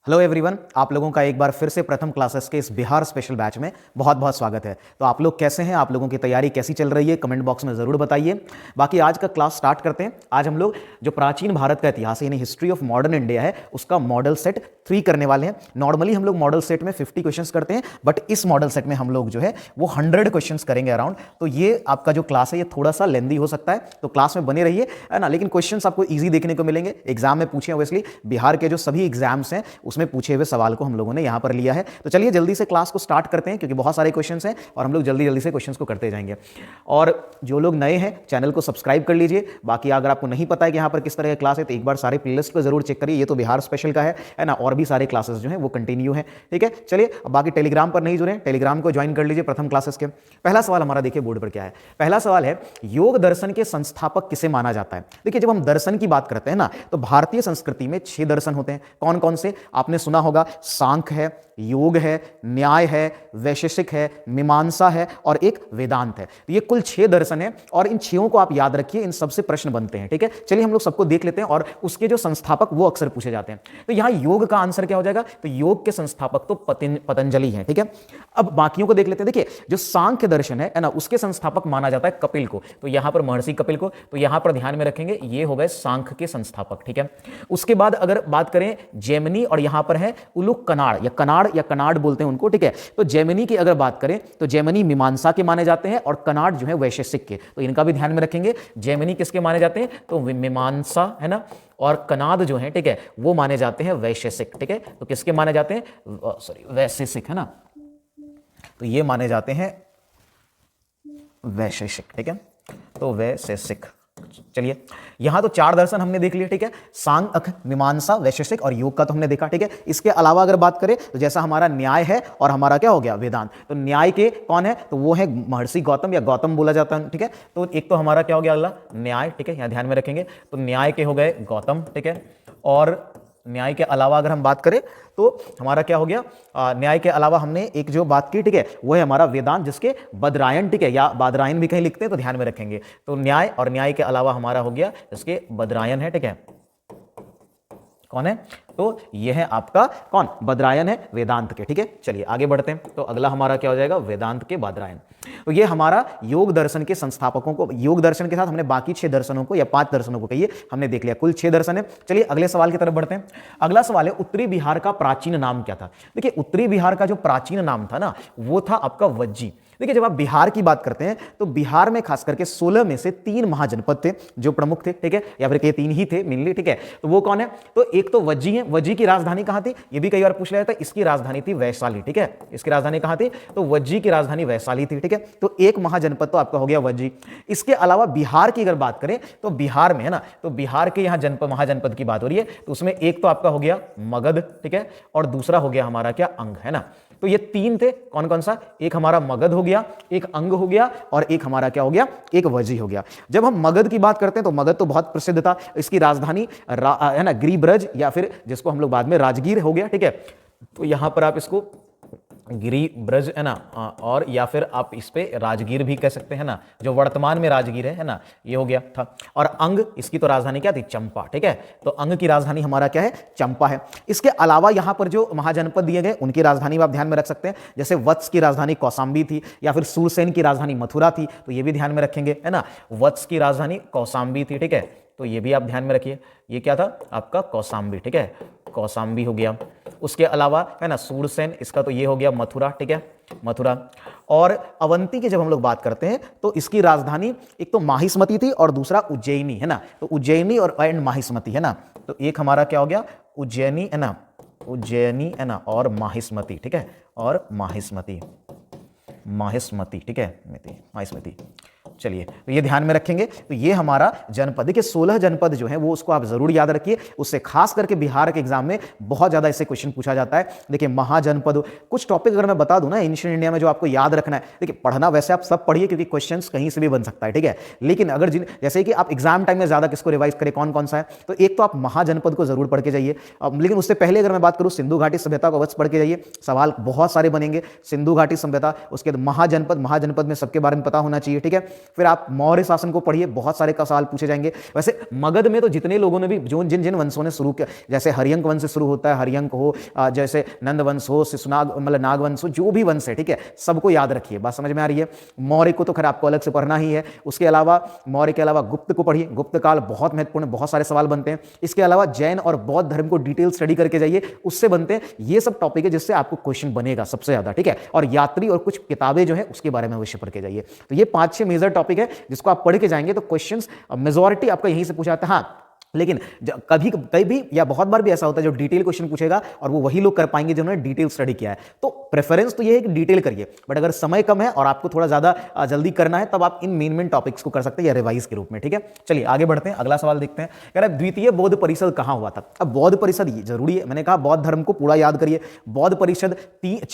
Hello everyone, आप लोगों का एक बार फिर से प्रथम क्लासेस के इस बिहार स्पेशल बैच में बहुत बहुत स्वागत है। तो आप लोग कैसे हैं? आप लोगों की तैयारी कैसी चल रही है? कमेंट बॉक्स में ज़रूर बताइए। बाकी आज का क्लास स्टार्ट करते हैं। आज हम लोग जो प्राचीन भारत का इतिहास है यानी हिस्ट्री ऑफ मॉडर्न इंडिया है उसका मॉडल सेट 3 करने वाले हैं। नॉर्मली हम लोग मॉडल सेट में 50 क्वेश्चंस करते हैं, बट इस मॉडल सेट में हम लोग जो है वो 100 क्वेश्चंस करेंगे अराउंड। तो ये आपका जो क्लास है ये थोड़ा सा लेंदी हो सकता है, तो क्लास में बने रहिए, है ना। लेकिन क्वेश्चंस आपको ईजी देखने को मिलेंगे। एग्जाम में पूछे ऑब्वियसली, बिहार के जो सभी एग्जाम्स हैं उसमें पूछे हुए सवाल को हम लोगों ने यहां पर लिया है। तो चलिए जल्दी से क्लास को स्टार्ट करते हैं, क्योंकि बहुत सारे क्वेश्चंस हैं और हम लोग जल्दी जल्दी से क्वेश्चंस को करते जाएंगे। और जो लोग नए हैं चैनल को सब्सक्राइब कर लीजिए। बाकी अगर आपको नहीं पता है कि यहाँ पर किस तरह का क्लास है तो एक बार सारे प्लेलिस्ट को जरूर चेक करिए। ये तो बिहार स्पेशल का है ना, और भी सारे क्लासेस जो हैं वो कंटिन्यू है, ठीक है। चलिए, अब बाकी टेलीग्राम पर नहीं जुड़े, टेलीग्राम को ज्वाइन कर लीजिए प्रथम क्लासेस के। पहला सवाल हमारा देखिए बोर्ड पर क्या है। पहला सवाल है, योग दर्शन के संस्थापक किसे माना जाता है? देखिए, जब हम दर्शन की बात करते हैं ना तो भारतीय संस्कृति में 6 दर्शन होते हैं। कौन कौन से? आपने सुना होगा, सांख्य है, योग है, न्याय है, वैशेषिक है, मीमांसा है और एक वेदांत है। तो ये कुल 6 दर्शन है और इन 6 को आप याद रखिए, इन सबसे प्रश्न बनते हैं, ठीक है। चलिए हम लोग सबको देख लेते हैं और उसके जो संस्थापक वो अक्सर पूछे जाते हैं। तो यहां योग का आंसर क्या हो जाएगा? तो योग के संस्थापक तो पतंजलि हैं, ठीक है। अब बाकियों को देख लेते हैं। देखिए, जो सांख्य दर्शन है ना, उसके संस्थापक माना जाता है कपिल को। तो यहां पर महर्षि कपिल को, तो यहां पर ध्यान में रखेंगे ये हो गए सांख्य के संस्थापक, ठीक है। उसके बाद अगर बात करें जैमिनी, और यहां पर है उलूक कनाड़ या कनाड़ बोलते हैं उनको, ठीक है। तो जैमिनी की अगर बात करें तो जैमिनी मीमांसा के माने जाते हैं और कनाड़ जो है वैशेषिक के। तो इनका भी ध्यान में रखेंगे। जैमिनी किसके माने जाते हैं? तो मीमांसा, है ना, और कनाद जो है, ठीक है, वो माने जाते हैं वैशेषिक, ठीक है। तो किसके माने जाते हैं? सॉरी, वैशेषिक, है ना। तो ये माने जाते हैं वैशेषिक, ठीक है। तो वैशेषिक। चलिए, यहां तो 4 दर्शन हमने देख लिए, ठीक है। सांख्य, मीमांसा, वैशेषिक और योग का तो हमने देखा, ठीक है। इसके अलावा अगर बात करें तो जैसा हमारा न्याय है और हमारा क्या हो गया? वेदांत। तो न्याय के कौन है? तो वो है महर्षि गौतम या गौतम बोला जाता है, ठीक है। तो एक तो हमारा क्या हो गया अगला? न्याय, ठीक है, यहां ध्यान में रखेंगे। तो न्याय के हो गए गौतम, ठीक है। और न्याय के अलावा अगर हम बात करें तो हमारा क्या हो गया? न्याय के अलावा हमने एक जो बात की, ठीक है, वो है हमारा वेदांत, जिसके बदरायन, ठीक है, या बादरायन भी कहीं लिखते हैं तो ध्यान में रखेंगे। तो न्याय और न्याय के अलावा हमारा हो गया जिसके बदरायन है, ठीक है। कौन है? तो यह है आपका कौन? बदरायन है वेदांत के, ठीक है। चलिए आगे बढ़ते हैं। तो अगला हमारा क्या हो जाएगा? वेदांत के बदरायन। तो ये हमारा योग दर्शन के संस्थापकों को, योग दर्शन के साथ हमने बाकी 6 दर्शनों को या 5 दर्शनों को कहिए हमने देख लिया। कुल 6 दर्शन है। चलिए अगले सवाल की तरफ बढ़ते हैं। अगला सवाल है, उत्तरी बिहार का प्राचीन नाम क्या था? देखिए, उत्तरी बिहार का जो प्राचीन नाम था ना वो था आपका वज्जी। देखिए, जब आप बिहार की बात करते हैं तो बिहार में खास करके 16 में से 3 महाजनपद थे जो प्रमुख थे, ठीक है, या फिर ये 3 ही थे मेनली, ठीक है। तो वो कौन है? तो एक तो वज्जी है। वज्जी की राजधानी कहां थी? ये भी कई बार पूछ लिया था। इसकी राजधानी थी वैशाली, ठीक है। इसकी राजधानी कहां थी? तो वज्जी की राजधानी वैशाली थी, ठीक है। तो एक महाजनपद तो आपका हो गया वज्जी। इसके अलावा बिहार की अगर बात करें तो बिहार में, है ना, तो बिहार के यहां जनपद, महाजनपद की बात हो रही है, तो उसमें एक तो आपका हो गया मगध, ठीक है, और दूसरा हो गया हमारा क्या? अंग, है ना। तो ये 3 थे। कौन कौन सा? एक हमारा मगध हो गया, एक अंग हो गया और एक हमारा क्या हो गया? एक वजी हो गया। जब हम मगध की बात करते हैं तो मगध तो बहुत प्रसिद्ध था। इसकी राजधानी है ना गिरिब्रज, या फिर जिसको हम लोग बाद में राजगीर हो गया, ठीक है। तो यहां पर आप इसको गिरिब्रज, है ना, और या फिर आप इस पे राजगीर भी कह सकते हैं ना, जो वर्तमान में राजगीर है ना, ये हो गया था। और अंग, इसकी तो राजधानी क्या थी? चंपा, ठीक है। तो अंग की राजधानी हमारा क्या है? चंपा है। इसके अलावा यहां पर जो महाजनपद दिए गए उनकी राजधानी आप ध्यान में रख सकते हैं। जैसे वत्स की राजधानी कौशाम्बी थी, या फिर सूरसेन की राजधानी मथुरा थी, तो ये भी ध्यान में रखेंगे, है ना। वत्स की राजधानी कौशाम्बी थी, ठीक है, तो ये भी आप ध्यान में रखिए। ये क्या था? आपका कौशाम्बी, ठीक है, कौशाम्बी हो गया। उसके अलावा है ना सूरसेन, इसका तो ये हो गया मथुरा, ठीक है, मथुरा। और अवंती की जब हम लोग बात करते हैं तो इसकी राजधानी एक तो माहिष्मती थी और दूसरा उज्जैनी, है ना। तो उज्जैनी और एंड माहिष्मती, है ना। तो एक हमारा क्या हो गया? उज्जैनी, है ना, उज्जैनी, है ना, और माहिष्मती, ठीक है, और माहिष्मती, ठीक है, माहिष्मती। चलिए, तो ये ध्यान में रखेंगे। तो ये हमारा जनपद, देखिए 16 जनपद जो है वो उसको आप जरूर याद रखिए। उससे खास करके बिहार के एग्जाम में बहुत ज्यादा इससे क्वेश्चन पूछा जाता है। देखिए, महाजनपद, कुछ टॉपिक अगर मैं बता दूं ना एंशिएंट इंडिया में जो आपको याद रखना है, देखिए पढ़ना वैसे आप सब पढ़िए क्योंकि क्वेश्चंस कहीं से भी बन सकता है, ठीक है। लेकिन अगर जैसे कि आप एग्जाम टाइम में ज्यादा किसको रिवाइज करें, कौन कौन सा है, तो एक तो आप महाजनपद को जरूर पढ़ के जाइए। लेकिन उससे पहले अगर मैं बात करूं सिंधु घाटी सभ्यता को अवश्य पढ़ के जाइए। सवाल बहुत सारे बनेंगे। सिंधु घाटी सभ्यता, उसके बाद महाजनपद में सबके बारे में पता होना चाहिए, ठीक है। फिर आप मौर्य शासन को पढ़िए, बहुत सारे का सवाल पूछे जाएंगे। वैसे मगध में तो जितने लोगों ने भी जो जिन जिन वंशों ने शुरू किया, जैसे हरियंक वंश से शुरू होता है, हरियंक हो, जैसे नंद वंश हो, शिशुनाग मतलब नाग वंश हो, जो भी वंश है, ठीक है, सबको याद रखिए। बात समझ में आ रही है? मौर्य को तो खैर आपको अलग से पढ़ना ही है। उसके अलावा मौर्य के अलावा गुप्त को पढ़िए, गुप्त काल बहुत महत्वपूर्ण, बहुत सारे सवाल बनते हैं। इसके अलावा जैन और बौद्ध धर्म को डिटेल स्टडी करके जाइए, उससे बनते हैं। ये सब टॉपिक है जिससे आपको क्वेश्चन बनेगा सबसे ज्यादा, ठीक है। और यात्री और कुछ किताबें जो है उसके बारे में अवश्य पढ़ के जाइए। तो ये 5-6 मेजर टॉपिक है जिसको आप पढ़ के जाएंगे तो क्वेश्चंस मेजॉरिटी आपका यहीं से पूछा जाता है। हाँ, लेकिन कभी कभी भी या बहुत बार भी ऐसा होता है जो डिटेल क्वेश्चन पूछेगा और वो वही लोग कर पाएंगे जिन्होंने डिटेल स्टडी किया है। तो प्रेफरेंस तो ये है कि डिटेल करिए, बट अगर समय कम है और आपको थोड़ा ज्यादा जल्दी करना है तब आप इन मेन टॉपिक्स को कर सकते हैं या रिवाइज के रूप में, ठीक है। चलिए आगे बढ़ते हैं, अगला सवाल देखते हैं। कह रहा है द्वितीय बौद्ध परिषद कहां हुआ था? अब बौद्ध परिषद ये जरूरी है, मैंने कहा बौद्ध धर्म को पूरा याद करिए। बौद्ध परिषद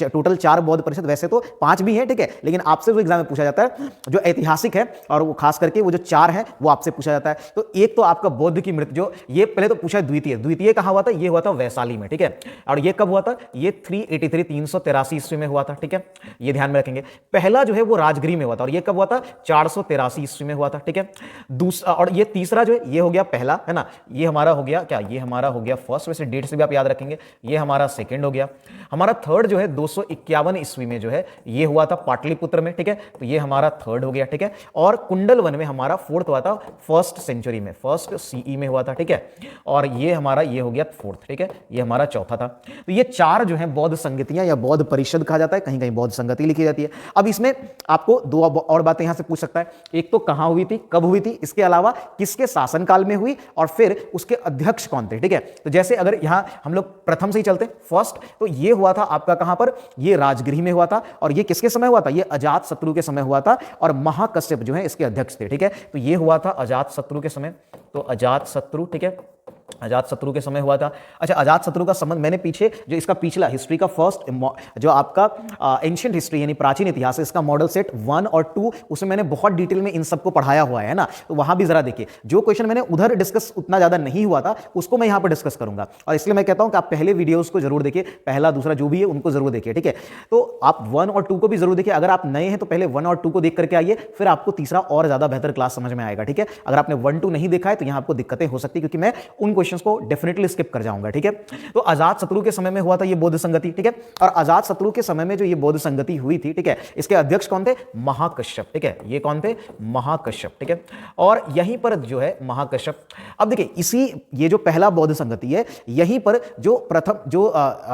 टोटल 4 बौद्ध परिषद, वैसे तो 5 भी है, ठीक है, लेकिन आपसे जो एग्जाम में पूछा जाता है जो ऐतिहासिक है और वो खास करके वो जो 4 है वो आपसे पूछा जाता है। तो एक तो आपका बौद्ध की मृत्यु, जो ये पहले तो पूछा द्वितीय कहां हुआ था? ये हुआ था वैशाली में, ठीक है। और ये कब हुआ था? ये 383 ईस्वी में हुआ था, ठीक है, ये ध्यान में रखेंगे। पहला जो है वो राजगिरी में हुआ था और ये कब हुआ था? 483 ईस्वी में हुआ था, ठीक है। दूसरा और ये तीसरा जो है ये हो गया पहला, है ना, ये हमारा हो गया क्या? ये हमारा हो गया फर्स्ट, वैसे डेट से भी आप याद रखेंगे। ये हमारा सेकंड हो गया। हमारा थर्ड जो है 251 ईस्वी में जो है ये हुआ था पाटलिपुत्र में, ठीक है, तो ये हमारा थर्ड हो गया, ठीक है। और कुंडलवन में हमारा फोर्थ हुआ था फर्स्ट सेंचुरी में, फर्स्ट सीई में हुआ था, ठीक है। और ये हमारा ये हो गया फोर्थ, ठीक है, ये हमारा चौथा था। तो ये 4 जो है बौद्ध संगतियां या बौद्ध परिषद कहा जाता है, कहीं कहीं बौद्ध संगति लिखी जाती है। अब इसमें आपको 2 और बातें यहां से पूछ सकता है, एक तो कहां हुई थी, कब हुई थी, इसके अलावा किसके शासनकाल में हुई और फिर उसके अध्यक्ष कौन थे, ठीक है। तो जैसे अगर यहां हम लोग प्रथम से ही चलते फर्स्ट, तो ये हुआ था आपका कहां पर? ये राजगृह में हुआ था और ये किसके समय हुआ था? ये अजातशत्रु के समय हुआ था और महाकश्यप जो है इसके अध्यक्ष थे, ठीक है। तो ये हुआ था अजातशत्रु के समय, तो अजातशत्रु, ठीक है, अजातशत्रु के समय हुआ था। अच्छा, अजातशत्रु का संबंध मैंने पीछे जो इसका पिछला हिस्ट्री का फर्स्ट जो आपका एंशिएंट हिस्ट्री यानी प्राचीन इतिहास, इसका मॉडल सेट 1 और 2, उसमें मैंने बहुत डिटेल में इन सबको पढ़ाया हुआ है ना, तो वहां भी जरा देखिए। जो क्वेश्चन मैंने उधर डिस्कस उतना ज्यादा नहीं हुआ था उसको मैं यहां पर डिस्कस करूंगा, और इसलिए मैं कहता हूं कि आप पहले वीडियोस को जरूर देखिए, पहला दूसरा जो भी है उनको जरूर देखिए, ठीक है। तो आप 1 और 2 को भी जरूर देखिए। अगर आप नए हैं तो पहले 1 और 2 को देख करके आइए, फिर आपको तीसरा और ज्यादा बेहतर क्लास समझ में आएगा, ठीक है। अगर आपने 1-2 नहीं देखा है तो यहां आपको दिक्कतें हो सकती है, क्योंकि मैं उन क्वेश्चंस को डेफिनेटली स्किप कर जाऊंगा, ठीक है। तो अजातशत्रु के समय में हुआ था ये बौद्ध संगति, ठीक है। और अजातशत्रु के समय में जो ये बौद्ध संगति हुई थी, ठीक है, इसके अध्यक्ष कौन थे? महाकश्यप, ठीक है। ये कौन थे? महाकश्यप, ठीक है। और यहीं पर जो है महाकश्यप, अब देखिए इसी ये जो पहला बौद्ध संगति है, यहीं पर जो प्रथम जो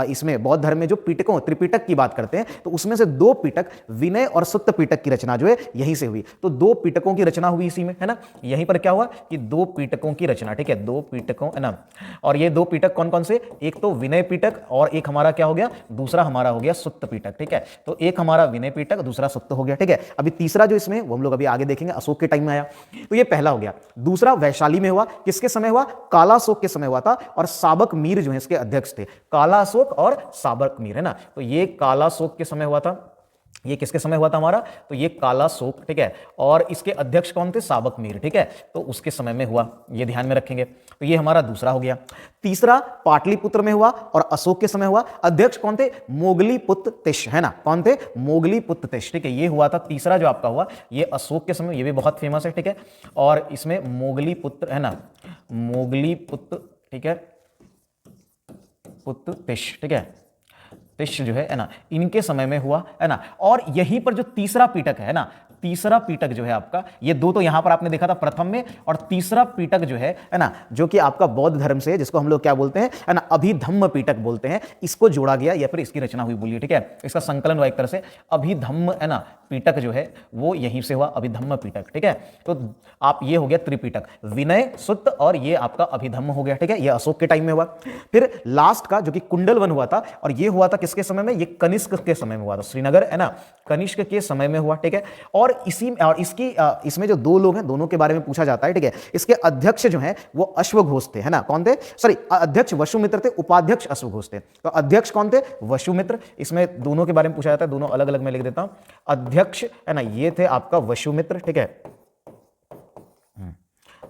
इसमें बौद्ध धर्म में जो पिटकों त्रिपिटक की बात करते हैं, तो उसमें से 2 पिटक विनय और सुत्त पिटक की रचना जो है यहीं से हुई। तो 2 पिटकों की रचना हुई इसी में, है ना। यहीं पर क्या हुआ कि 2 पिटकों की रचना, ठीक है, 2 पिटकों, है ना। और ये 2 पिटक कौन कौन से? एक तो विनय पिटक और एक हमारा क्या हो गया? दूसरा हमारा हो गया सुत्त पिटक, ठीक है। तो एक हमारा विनय पिटक, दूसरा सुत्त हो गया, ठीक है। अभी तीसरा जो इसमें वो हम लोग अभी आगे देखेंगे, अशोक के टाइम में आया, तो ये पहला हो गया। दूसरा वैशाली में हुआ, किसके समय हुआ? कालाशोक के समय हुआ था, और साबक मीर जो है इसके अध्यक्ष थे। कालाशोक और साबक मीर, है ना। तो ये कालाशोक के समय हुआ था, ये किसके समय हुआ था हमारा? तो ये कालाशोक, ठीक है। और इसके अध्यक्ष कौन थे? साबक मीर, ठीक है। तो उसके समय में हुआ, ये ध्यान में रखेंगे। तो ये हमारा दूसरा हो गया। तीसरा पाटलिपुत्र में हुआ और अशोक के समय हुआ। अध्यक्ष कौन थे? मोगलीपुत्र तिष, है ना। कौन थे? मोगलीपुत्र तिष, ठीक है। ये हुआ था तीसरा जो आपका हुआ, ये अशोक के समय, ये भी बहुत फेमस है, ठीक है। और इसमें मोगलीपुत्र, है ना, मोगलीपुत्र, ठीक है, पुत्र तिष, ठीक है, तिष जो है ना, इनके समय में हुआ, है ना। और यहीं पर जो तीसरा पिटक है ना, तीसरा पिटक जो है आपका, ये 2 तो यहां पर आपने देखा था प्रथम में, और तीसरा पिटक जो है ना, जो कि आपका बौद्ध धर्म से, जिसको हम लोग क्या बोलते हैं, है ना, अभिधम्म पिटक बोलते हैं, इसको जोड़ा गया या फिर इसकी रचना हुई, बोलिए, ठीक है। इसका संकलन हुआ एक तरह से, अभिधम्म, है ना, पिटक जो है वो यहीं से हुआ, अभिधम्म पिटक, ठीक है। तो आप ये हो गया त्रिपिटक, विनय, सुत्त और ये आपका अभिधम्म हो गया, ठीक है। ये अशोक के टाइम में हुआ। फिर लास्ट का जो कि कुंडलवन हुआ था, और ये हुआ था किसके समय में? ये कनिष्क के समय में हुआ था, श्रीनगर, है ना, कनिष्क के समय में हुआ, ठीक है। और इसमें जो 2 लोग हैं, दोनों के बारे में पूछा जाता है, ठीक है। इसके अध्यक्ष जो हैं वो अश्वघोष थे, है ना। कौन थे? सॉरी, अध्यक्ष वसुमित्र थे, उपाध्यक्ष अश्वघोष थे। तो अध्यक्ष कौन थे? वसुमित्र। इसमें दोनों के बारे में पूछा जाता है, दोनों अलग अलग मैं लिख देता हूं। अध्यक्ष, है ना, ये थे आपका वसुमित्र, ठीक है,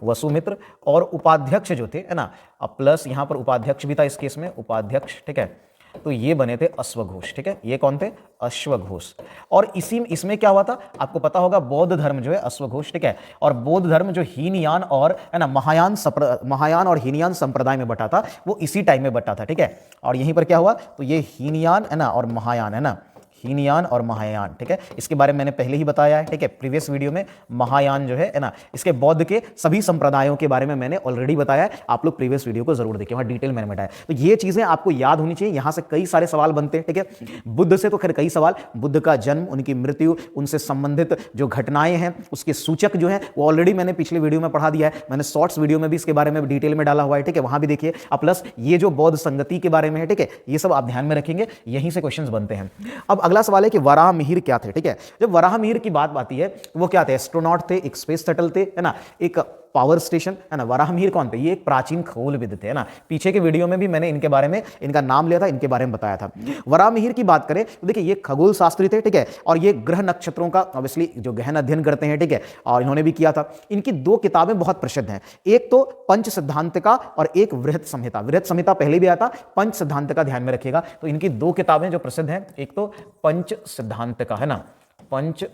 वसुमित्र। और उपाध्यक्ष जो थे, है ना, प्लस यहां पर उपाध्यक्ष भी था इस केस में, उपाध्यक्ष, ठीक है। तो ये बने थे अश्वघोष, ठीक है, ये कौन थे, अश्वघोष। और इसमें क्या हुआ था, आपको पता होगा, बौद्ध धर्म जो है अश्वघोष, ठीक है, और बौद्ध धर्म जो हीनयान और है ना महायान और हीनयान संप्रदाय में बटा था, वो इसी टाइम में बटा था, ठीक है। और यहीं पर क्या हुआ, तो ये हीनयान है ना और महायान, है ना, हीनयान और महायान, ठीक है, इसके बारे में मैंने पहले ही बताया है, ठीक है, प्रीवियस वीडियो में। महायान जो है ना, इसके बौद्ध के सभी संप्रदायों के बारे में मैंने ऑलरेडी बताया है, आप लोग प्रीवियस वीडियो को जरूर देखिए, वहां डिटेल मैंने बताया। तो ये चीजें आपको याद होनी चाहिए, यहां से कई सारे सवाल बनते हैं, ठीक है। बुद्ध से तो खैर कई सवाल, बुद्ध का जन्म, उनकी मृत्यु, उनसे संबंधित जो घटनाएं हैं, उसके सूचक जो है वो ऑलरेडी मैंने पिछले वीडियो में पढ़ा दिया है, मैंने शॉर्ट्स वीडियो में भी इसके बारे में डिटेल में डाला हुआ है, ठीक है, वहां भी देखिए। प्लस ये जो बौद्ध संगति के बारे में है, ठीक है, ये सब आप ध्यान में रखेंगे, यहीं से क्वेश्चंस बनते हैं। अब अगला सवाल है कि वराहमिहिर क्या थे, ठीक है। जब वराहमिहिर की बात आती है, वो क्या थे, एस्ट्रोनॉट थे, एक स्पेस शटल थे, है ना, एक पावर स्टेशन, है ना। वराहमिहिर कौन थे, ये एक प्राचीन खगोलविद थे, है ना। पीछे के वीडियो में भी मैंने इनके बारे में, इनका नाम लिया था, इनके बारे में बताया था। वराहमिहिर की बात करें तो देखिए, ये खगोल शास्त्री थे, ठीक है, और ये ग्रह नक्षत्रों का ऑब्वियसली जो गहन अध्ययन करते हैं, ठीक है, और इन्होंने भी किया था। इनकी दो किताबें बहुत प्रसिद्ध हैं, एक तो पंच सिद्धांतिका और एक वृहत संहिता। वृहत संहिता पहले भी आता, पंच सिद्धांतिका ध्यान में रखिएगा। तो इनकी दो किताबें जो प्रसिद्ध हैं, एक तो पंच सिद्धांतिका, है ना, पंच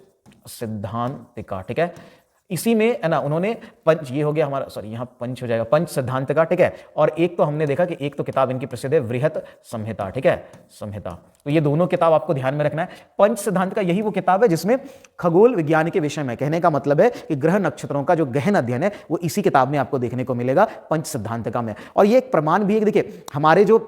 सिद्धांतिका, ठीक है, इसी में है ना उन्होंने पंच, ये हो गया हमारा, सॉरी यहाँ पंच हो जाएगा, पंच सिद्धांत का, ठीक है। और एक तो हमने देखा कि एक तो किताब इनकी प्रसिद्ध है वृहत संहिता, ठीक है, संहिता। तो ये दोनों किताब आपको ध्यान में रखना है। पंच सिद्धांत का यही वो किताब है जिसमें खगोल विज्ञान के विषय में, कहने का मतलब है कि ग्रह नक्षत्रों का जो गहन अध्ययन है वो इसी किताब में आपको देखने को मिलेगा, पंच सिद्धांत का में। और ये एक प्रमाण भी है, देखिए हमारे जो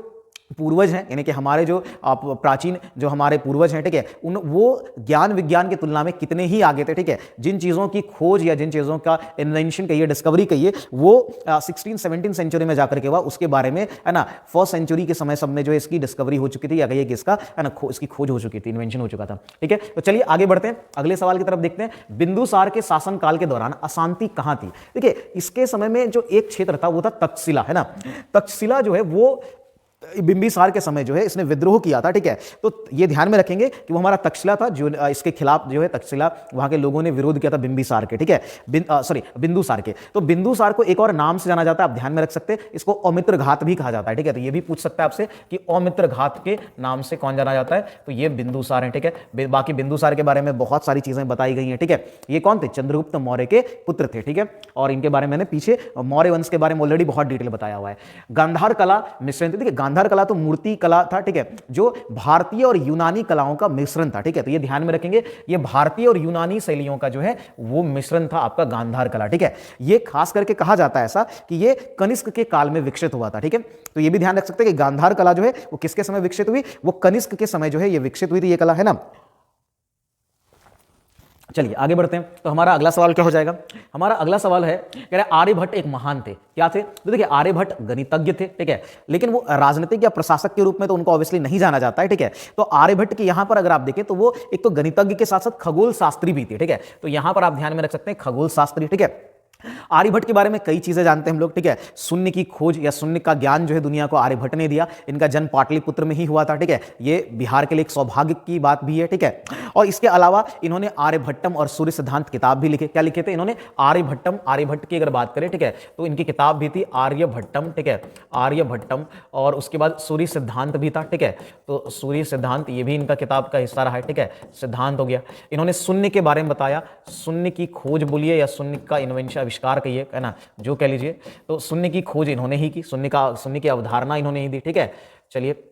पूर्वज हैं, यानी कि हमारे जो प्राचीन जो हमारे पूर्वज हैं, ठीक है, वो ज्ञान विज्ञान की तुलना में कितने ही आगे थे, ठीक है। जिन चीज़ों की खोज या जिन चीज़ों का इन्वेंशन कहिए, डिस्कवरी कहिए, वो 16-17 सेंचुरी में जाकर के हुआ, उसके बारे में, है ना, 1st सेंचुरी के समय सब में जो इसकी डिस्कवरी हो चुकी थी, या कहिए कि इसका, है ना, इसकी खोज हो चुकी थी, इन्वेंशन हो चुका था, ठीक है। तो चलिए आगे बढ़ते हैं, अगले सवाल की तरफ देखते हैं। बिंदुसार के शासनकाल के दौरान अशांति कहाँ थी। देखिए इसके समय में जो एक क्षेत्र था वो था तक्षशिला, है ना। तक्षशिला जो है वो बिंबिसार के समय जो है इसने विद्रोह किया था, ठीक है। तो ये ध्यान में रखेंगे कि वो हमारा तक्षशिला था, जो इसके खिलाफ जो है तक्षशिला, वहां के लोगों ने विरोध किया था बिंबिसार के, ठीक है, बिंदुसार के। तो बिंदुसार को एक और नाम से जाना जाता है, आप ध्यान में रख सकते हैं, इसको औमित्र घात भी कहा जाता है, ठीक है। तो ये भी पूछ सकता है आपसे कि औमित्र घात के नाम से कौन जाना जाता है, तो ये बिंदुसार है, ठीक है। बाकी बिंदुसार के बारे में बहुत सारी चीजें बताई गई हैं, ठीक है। ये कौन थे, चंद्रगुप्त मौर्य के पुत्र थे, ठीक है। और इनके बारे में मैंने पीछे मौर्य वंश के बारे में ऑलरेडी बहुत डिटेल बताया हुआ है। गांधार कला मिश्रण, देखिए गांधार कला तो मूर्ति कला था, ठीक है, जो भारतीय और यूनानी कलाओं का मिश्रण था, ठीक है। तो ये ध्यान में रखेंगे, ये भारतीय और यूनानी शैलियों का जो है वो मिश्रण था आपका गांधार कला, ठीक है। ये खास करके कहा जाता है ऐसा कि ये कनिष्क के काल में विकसित हुआ था, ठीक है। तो ये भी ध्यान रख सकते हैं कि गांधार कला जो है वो किसके समय विकसित हुई, वो कनिष्क के समय जो है ये विकसित हुई थी, ये कला, है ना। चलिए आगे बढ़ते हैं। तो हमारा अगला सवाल क्या हो जाएगा, हमारा अगला सवाल है, कह रहे आर्यभट्ट एक महान थे, क्या थे। तो देखिए आर्यभट्ट गणितज्ञ थे, ठीक है, लेकिन वो राजनीतिक या प्रशासक के रूप में तो उनको ऑब्वियसली नहीं जाना जाता है, ठीक है। तो आर्यभट्ट के यहां पर अगर आप देखें तो वो एक तो गणितज्ञ के साथ साथ खगोल शास्त्री भी थे, ठीक है। तो यहां पर आप ध्यान में रख सकते हैं खगोल शास्त्री, ठीक है। आर्यभट्ट के बारे में कई चीजें जानते हैं हम लोग, ठीक है। शून्य की खोज या शून्य का ज्ञान जो है दुनिया को आर्यभट्ट ने दिया। इनका जन्म पाटलिपुत्र में ही हुआ था, ठीक है। ये बिहार के लिए एक सौभाग्य की बात भी है, ठीक है। और इसके अलावा इन्होंने आर्यभट्टम और सूर्य सिद्धांत किताब भी लिखे। क्या लिखे थे इन्होंने, आर्यभट्टम, आर्यभट्ट की अगर बात करें, ठीक है, तो इनकी किताब भी थी आर्यभट्टम, ठीक है, आर्यभट्टम। और उसके बाद सूर्य सिद्धांत भी था, ठीक है। तो सूर्य सिद्धांत ये भी इनका किताब का हिस्सा रहा है, ठीक है, सिद्धांत हो गया। इन्होंने शून्य के बारे में बताया, शून्य की खोज बोलिए या शून्य का इन्वेंशन, आविष्कार कहिए, है ना, जो कह लीजिए। तो शून्य की खोज इन्होंने ही की, शून्य की अवधारणा इन्होंने ही दी, ठीक है। चलिए,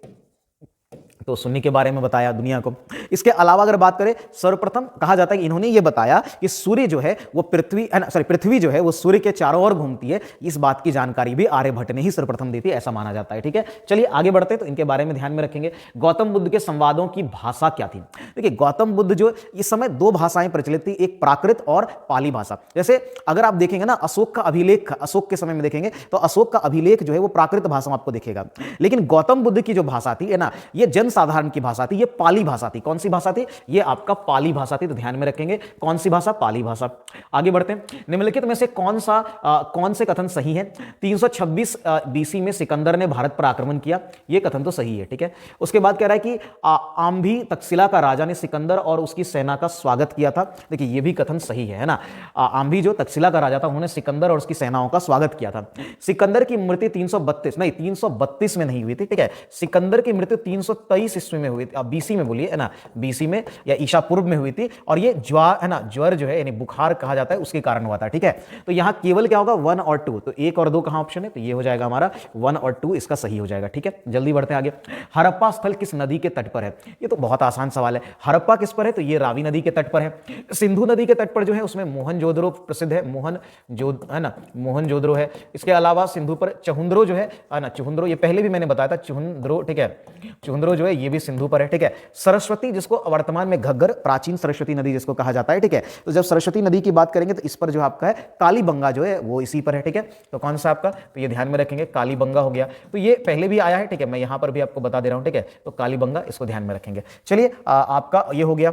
तो शून्य के बारे में बताया दुनिया को। इसके अलावा अगर बात करें, सर्वप्रथम कहा जाता है कि इन्होंने ये बताया कि सूर्य जो है वो पृथ्वी जो है वो सूर्य के चारों ओर घूमती है। इस बात की जानकारी भी आर्यभट्ट ने ही सर्वप्रथम दी थी, ऐसा माना जाता है, ठीक है। चलिए आगे बढ़ते हैं, तो इनके बारे में ध्यान में रखेंगे। गौतम बुद्ध के संवादों की भाषा क्या थी। देखिए गौतम बुद्ध जो इस समय दो भाषाएं प्रचलित थी, एक प्राकृत और पाली भाषा। जैसे अगर आप देखेंगे ना, अशोक का अभिलेख, अशोक के समय में देखेंगे तो अशोक का अभिलेख जो है वो प्राकृत भाषा में आपको दिखेगा। लेकिन गौतम बुद्ध की जो भाषा थी, है ना, ये जन साधारण की भाषा थी, ये पाली भाषा थी। कौन सी भाषा थी? ये आपका पाली भाषा थी, तो ध्यान में रखेंगे कौन सी भाषा? पाली भाषा। आगे बढ़ते हैं, निम्नलिखित में से कौन से कथन सही है? 326 बीसी में सिकंदर ने भारत पर आक्रमण किया, ये कथन तो सही है, ठीक है। उसके बाद कह रहा है कि आम्भी तक्षशिला का राजा ने सिकंदर और उसकी सेना का स्वागत किया था, देखिए ये भी कथन सही है ना। आम्भी जो तक्षशिला का राजा था उन्होंने सिकंदर और उसकी सेनाओं का स्वागत किया था। सिकंदर की मृत्यु 332 में नहीं हुई थी, ठीक है। सिकंदर की मृत्यु 323 ईस्वी में हुई थी, बीसी में बोलिए, है ना, बीसी में या ईसा पूर्व में हुई थी, और ये ज्वर जो है यानी बुखार कहा जाता है उसके कारण हुआ था, ठीक है। तो यहां केवल क्या होगा? 1 और 2, तो 1 और 2 कहां ऑप्शन है? तो ये हो जाएगा हमारा 1 और 2 इसका सही हो जाएगा, ठीक है। जल्दी बढ़ते हैं आगे। हड़प्पा स्थल किस नदी के तट पर है? ये तो बहुत आसान सवाल है। हड़प्पा किस पर है? तो ये रावी नदी के तट पर है। सिंधु नदी के तट पर जो है उसमें मोहनजोदड़ो प्रसिद्ध है, मोहनजोदड़ो है। इसके अलावा सिंधु पर चहुंद्रो जो है ना, चुहुंद्रो, ये पहले भी मैंने बताया था, चुहुंद्रो, ठीक है। चुहुंद्रो जो है ये भी सिंधु पर है, ठीक है। सरस्वती, जिसको वर्तमान में घग्गर, प्राचीन सरस्वती नदी जिसको कहा जाता है, ठीक है। तो जब सरस्वती नदी की बात करेंगे तो इस पर जो आपका है कालीबंगा जो है वो इसी पर है, ठीक है। तो कौन सा आपका? तो ये ध्यान में रखेंगे, कालीबंगा हो गया। तो ये पहले भी आया है, ठीक है, मैं यहां पर भी आपको बता दे रहा हूं, ठीक है। तो कालीबंगा, इसको ध्यान में रखेंगे। चलिए आपका ये हो गया।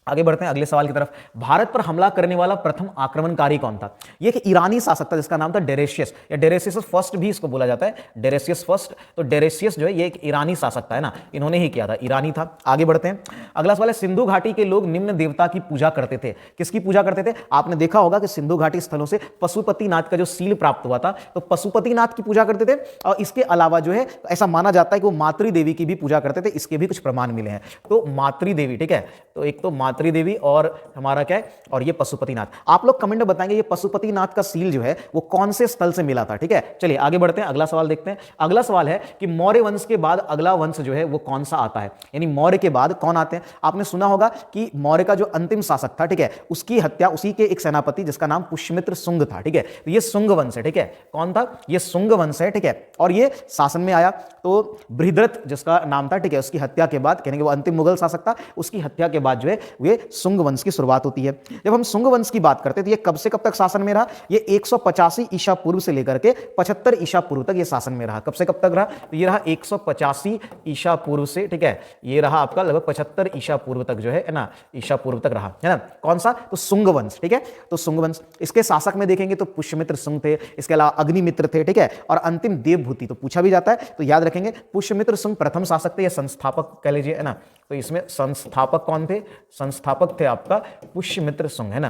आगे बढ़ते हैं अगले सवाल की तरफ। भारत पर हमला करने वाला प्रथम आक्रमणकारी कौन था? ये एक ईरानी शासक था जिसका नाम था डेरेशियस, या डेरेसियस फर्स्ट भी इसको बोला जाता है, डेरेसियस फर्स्ट। तो डेरेसियस जो है ये एक ईरानी शासक था, है ना, इन्होंने ही किया था, ईरानी था। आगे बढ़ते हैं, अगला सवाल है, सिंधु घाटी के लोग निम्न देवता की पूजा करते थे, किसकी पूजा करते थे? आपने देखा होगा कि सिंधु घाटी स्थलों से पशुपतिनाथ का जो सील प्राप्त हुआ था, तो पशुपतिनाथ की पूजा करते थे, और इसके अलावा जो है ऐसा माना जाता है कि वो मातृ देवी की भी पूजा करते थे, इसके भी कुछ प्रमाण मिले हैं। तो मातृ देवी, ठीक है, तो एक तो मातृ देवी और हमारा क्या है, और ये पशुपतिनाथ। आप लोग कमेंट में बताएंगे ये पशुपतिनाथ का सील जो है वो कौन से स्थल से मिला था, ठीक है। चलिए आगे बढ़ते हैं, अगला सवाल देखते हैं। अगला सवाल है कि मौर्य वंश के बाद अगला वंश जो है वो कौन सा आता है, यानी मौर्य के बाद कौन आते हैं? आपने सुना होगा कि मौर्य का जो अंतिम शासक था, ठीक है, उसकी हत्या उसी के एक सेनापति जिसका नाम पुष्यमित्र शुंग था, ठीक है। तो ये शुंग वंश है, ठीक है। कौन था? ये शुंग वंश है, ठीक है। और ये शासन में आया तो बृहद्रथ जिसका नाम था, ठीक है, उसकी हत्या के बाद, कहने के वो अंतिम मुगल शासक था, उसकी हत्या के बाद जो है ये शुंग वंश की शुरुआत होती है। जब हम शुंग वंश की बात करते हैं तो ये कब से कब तक शासन में रहा? ये 185 ईसा पूर्व से लेकर के 75 ईसा पूर्व तक ये शासन में रहा। कब से कब तक रहा? तो ये रहा 185 ईसा पूर्व से, ठीक है, ये रहा आपका लगभग 75 ईसा पूर्व तक जो है ना, ईसा पूर्व तक रहा, है ना। कौन सा? तो शुंग वंश, ठीक है। तो शुंग वंश, इसके शासक में देखेंगे तो पुष्यमित्र शुंग थे, इसके अलावा अग्निमित्र थे, ठीक है, और अंतिम देवभूति। तो पूछा भी जाता है तो याद रखेंगे पुष्यमित्र शुंग प्रथम शासक थे या संस्थापक कह लीजिए, है ना। तो इसमें संस्थापक कौन थे? संस्थापक थे आपका पुष्यमित्र शुंग, है ना,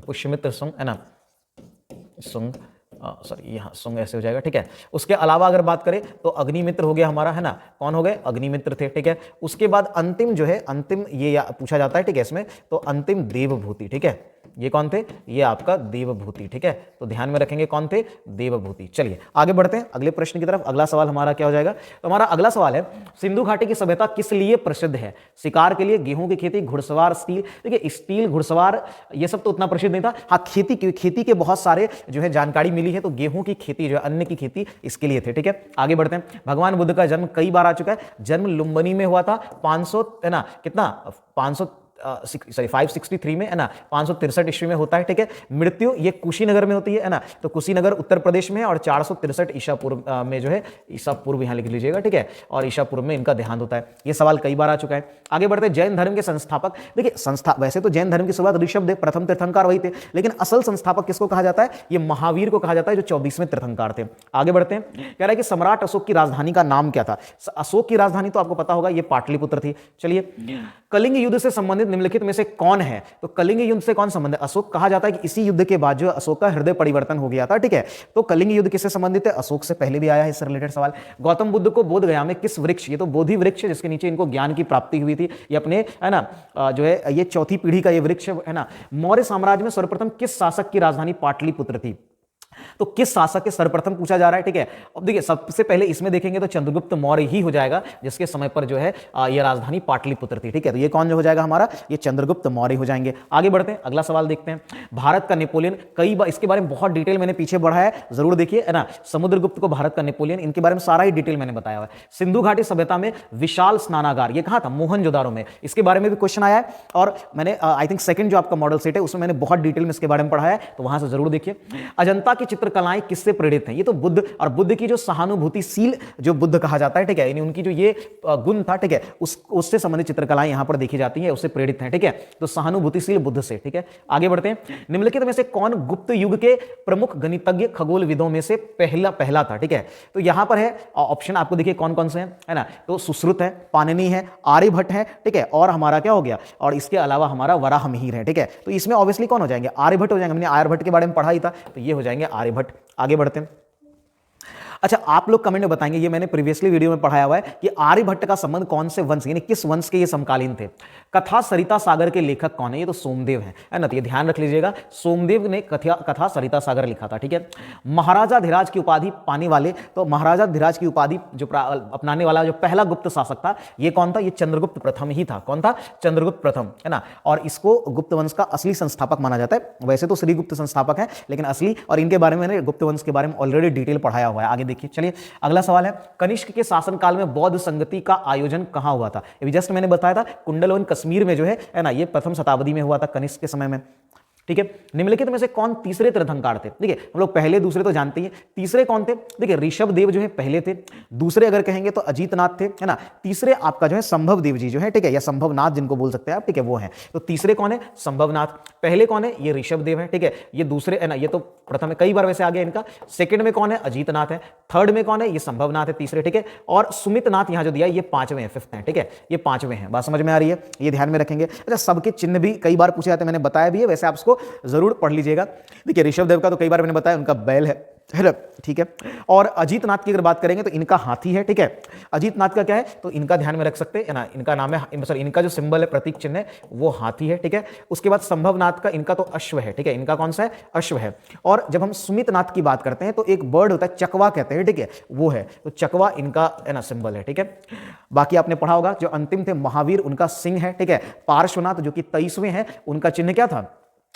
पुष्यमित्र शुंग, है ना, शुंग, सॉरी यहाँ शुंग ऐसे हो जाएगा, ठीक है। उसके अलावा अगर बात करें तो अग्निमित्र हो गया हमारा, है ना, कौन हो गए? अग्निमित्र थे, ठीक है। उसके बाद अंतिम जो है, अंतिम ये पूछा जाता है, ठीक है, इसमें तो अंतिम देवभूति, ठीक है। ये कौन थे? ये आपका देवभूति, ठीक है। तो ध्यान में रखेंगे कौन थे? देवभूति। चलिए आगे बढ़ते हैं अगले प्रश्न की तरफ। अगला सवाल हमारा क्या हो जाएगा? तो हमारा अगला सवाल है, सिंधु घाटी की सभ्यता किस लिए प्रसिद्ध है? शिकार के लिए, गेहूं की खेती, घुड़सवार, स्टील। देखिए स्टील, घुड़सवार ये सब तो उतना प्रसिद्ध नहीं था। हाँ, खेती के बहुत सारे जो है जानकारी मिली है, तो गेहूं की खेती जो है, अन्न की खेती, इसके लिए थे, ठीक है। आगे बढ़ते हैं। भगवान बुद्ध का जन्म कई बार आ चुका है। जन्म लुम्बिनी में हुआ था 500, है ना, कितना 563 में, है ना, 563 ईस्वी में होता है, ठीक है। मृत्यु ये कुशीनगर में होती है ना, तो कुशीनगर उत्तर प्रदेश में है, और 463 ईसा पूर्व में जो है, ईसा पूर्व यहां लिख लीजिएगा, ठीक है, और ईसा पूर्व में इनका देहांत होता है। ये सवाल कई बार आ चुका है। आगे बढ़ते हैं। जैन धर्म के संस्थापक, देखिए वैसे तो जैन धर्म की शुरुआत ऋषभदेव प्रथम तीर्थंकर वही थे, लेकिन असल संस्थापक किसको कहा जाता है? ये महावीर को कहा जाता है, जो 24वें तीर्थंकर थे। आगे बढ़ते हैं। कह रहा है कि सम्राट अशोक की राजधानी का नाम क्या था? अशोक की राजधानी तो आपको पता होगा, ये पाटलिपुत्र थी। चलिए, कलिंग युद्ध से संबंधित निम्नलिखित में से कौन है? तो कलिंग युद्ध से कौन संबंधित है? अशोक कहा जाता है कि इसी युद्ध के बाद जो अशोक का हृदय परिवर्तन हो गया था, ठीक है। तो कलिंग युद्ध किससे संबंधित है? अशोक से। पहले भी आया है इससे रिलेटेड सवाल। गौतम बुद्ध को बोध गया में किस वृक्ष, ये तो बोधि वृक्ष है जिसके नीचे इनको ज्ञान की प्राप्ति हुई थी, ये अपने, है ना, जो है ये चौथी पीढ़ी का ये वृक्ष है ना। मौर्य साम्राज्य में सर्वप्रथम किस शासक की राजधानी पाटलिपुत्र थी? तो किस शासक के सर्वप्रथम पूछा जा रहा है, ठीक है। अब देखिए सबसे पहले इसमें देखेंगे तो चंद्रगुप्त मौर्य ही हो जाएगा, जिसके समय पर जो है ये राजधानी पाटलिपुत्र थी, ठीक है। तो ये कौन जो हो जाएगा हमारा? ये चंद्रगुप्त मौर्य हो जाएंगे। आगे बढ़ते हैं, अगला सवाल देखते हैं। भारत का नेपोलियन, कई बार इसके बारे में बहुत डिटेल मैंने पीछे बढ़ा है, जरूर देखिए, है ना। समुद्रगुप्त को भारत का नेपोलियन, इनके बारे में सारा ही डिटेल मैंने बताया हुआ है। सिंधु घाटी सभ्यता में विशाल स्नानागार, ये कहां था? मोहनजोदारो में। इसके बारे में भी क्वेश्चन आया है, और मैंने आई थिंक सेकंड जो आपका मॉडल सेट है उसमें मैंने बहुत डिटेल में इसके बारे में पढ़ा है, तो वहां से जरूर देखिए। अजंता की चित्रकला चित्रकलाएं किससे प्रेरित हैं? ये तो बुद्ध, और बुद्ध की जो सहानुभूतिशील जो बुद्ध कहा जाता है, ठीक है, यानी उनकी जो ये गुण था, ठीक है, उससे संबंधित चित्रकलाएं यहां पर देखी जाती हैं, उससे प्रेरित हैं, ठीक है। तो सहानुभूतिशील बुद्ध से, ठीक है। आगे बढ़ते हैं। निम्नलिखित में से कौन गुप्त युग के प्रमुख गणितज्ञ खगोलविदों में से पहला था, ठीक है। तो यहां पर है ऑप्शन आपको देखिए कौन कौन से हैं, है ना। तो सुश्रुत है, पाणिनि है, आर्यभट्ट है, ठीक है, और हमारा क्या हो गया, और इसके अलावा हमारा वराहमिहिर है, ठीक है। तो इसमें ऑब्वियसली कौन हो जाएंगे, आर्यभट्ट हो जाएंगे। हमने आर्यभट्ट के बारे में पढ़ा ही था, तो ये हो जाएंगे आर्यभट्ट। आगे बढ़ते हैं। अच्छा, आप लोग कमेंट में बताएंगे, ये मैंने प्रीवियसली वीडियो में पढ़ाया हुआ है कि आर्यभट्ट का संबंध कौन से वंश, यानी किस वंश के ये समकालीन थे। कथा सरिता सागर के लेखक कौन है? ये तो सोमदेव है ना। तो ये ध्यान रख लीजिएगा, सोमदेव ने कथा सरिता सागर लिखा था, ठीक है। महाराजा धीराज की उपाधि पाने वाले, तो महाराजा धीराज की उपाधि जो अपनाने वाला जो पहला गुप्त शासक था, ये कौन था? ये चंद्रगुप्त प्रथम ही था। कौन था? चंद्रगुप्त प्रथम, है ना। और इसको गुप्त वंश का असली संस्थापक माना जाता है। वैसे तो श्रीगुप्त संस्थापक है, लेकिन असली, और इनके बारे में मैंने गुप्त वंश के बारे में ऑलरेडी डिटेल पढ़ाया हुआ है। आगे देखिए, चलिए अगला सवाल है, कनिष्क के शासनकाल में बौद्ध संगति का आयोजन कहां हुआ था? अभी जस्ट मैंने बताया था, कुंडलवन कश्मीर में जो है ना, ये प्रथम शताब्दी में हुआ था, कनिष्क के समय में, ठीक है। निम्नलिखित में से कौन तीसरे तीर्थंकर थे? देखिए, हम लोग पहले दूसरे तो जानते हैं, तीसरे कौन थे? देखिए, ऋषभ देव जो है पहले थे, दूसरे अगर कहेंगे तो अजीतनाथ थे, है ना। तीसरे आपका जो है संभव देव जी जो है, ठीक है, या संभवनाथ जिनको बोल सकते हैं आप, ठीक है, वो है। तो तीसरे कौन है? संभवनाथ। पहले कौन है? ये ऋषभ देव है, ठीक है। ये दूसरे, है ना, ये तो प्रथम है, कई बार वैसे आ गया इनका। सेकंड में कौन है? अजीतनाथ है। थर्ड में कौन है? ये संभवनाथ है, तीसरे, ठीक है। और सुमितनाथ यहां जो दिया ये पांचवें हैं, फिफ्थ हैं, ठीक है, ये पांचवें हैं। बात समझ में आ रही है? ये ध्यान में रखेंगे। अच्छा, सबके चिन्ह भी कई बार पूछे जाते हैं, मैंने बताया भी है, वैसे आप इसको जरूर पढ़ लीजिएगा। देखिए, ऋषभ देव का तो कई बार मैंने बताया, उनका बैल है ना, ठीक है। और अजीतनाथ की अगर बात करेंगे तो इनका हाथी है, ठीक है। अजीतनाथ का क्या है? तो इनका ध्यान में रख सकते हैं ना, इनका नाम है, सॉरी, इनका जो सिंबल है, प्रतीक चिन्ह है, वो हाथी है, ठीक है। उसके बाद संभवनाथ का, इनका तो अश्व है, ठीक है। इनका कौन सा है? अश्व है। और जब हम सुमितनाथ की बात करते हैं तो एक बर्ड होता है, चकवा कहते हैं, ठीक है, वो है। तो चकवा इनका, है ना, सिंबल है, ठीक है। बाकी आपने पढ़ा होगा, जो अंतिम थे महावीर, उनका सिंह है, ठीक है। पार्श्वनाथ जो कि 23वें हैं, उनका चिन्ह क्या था?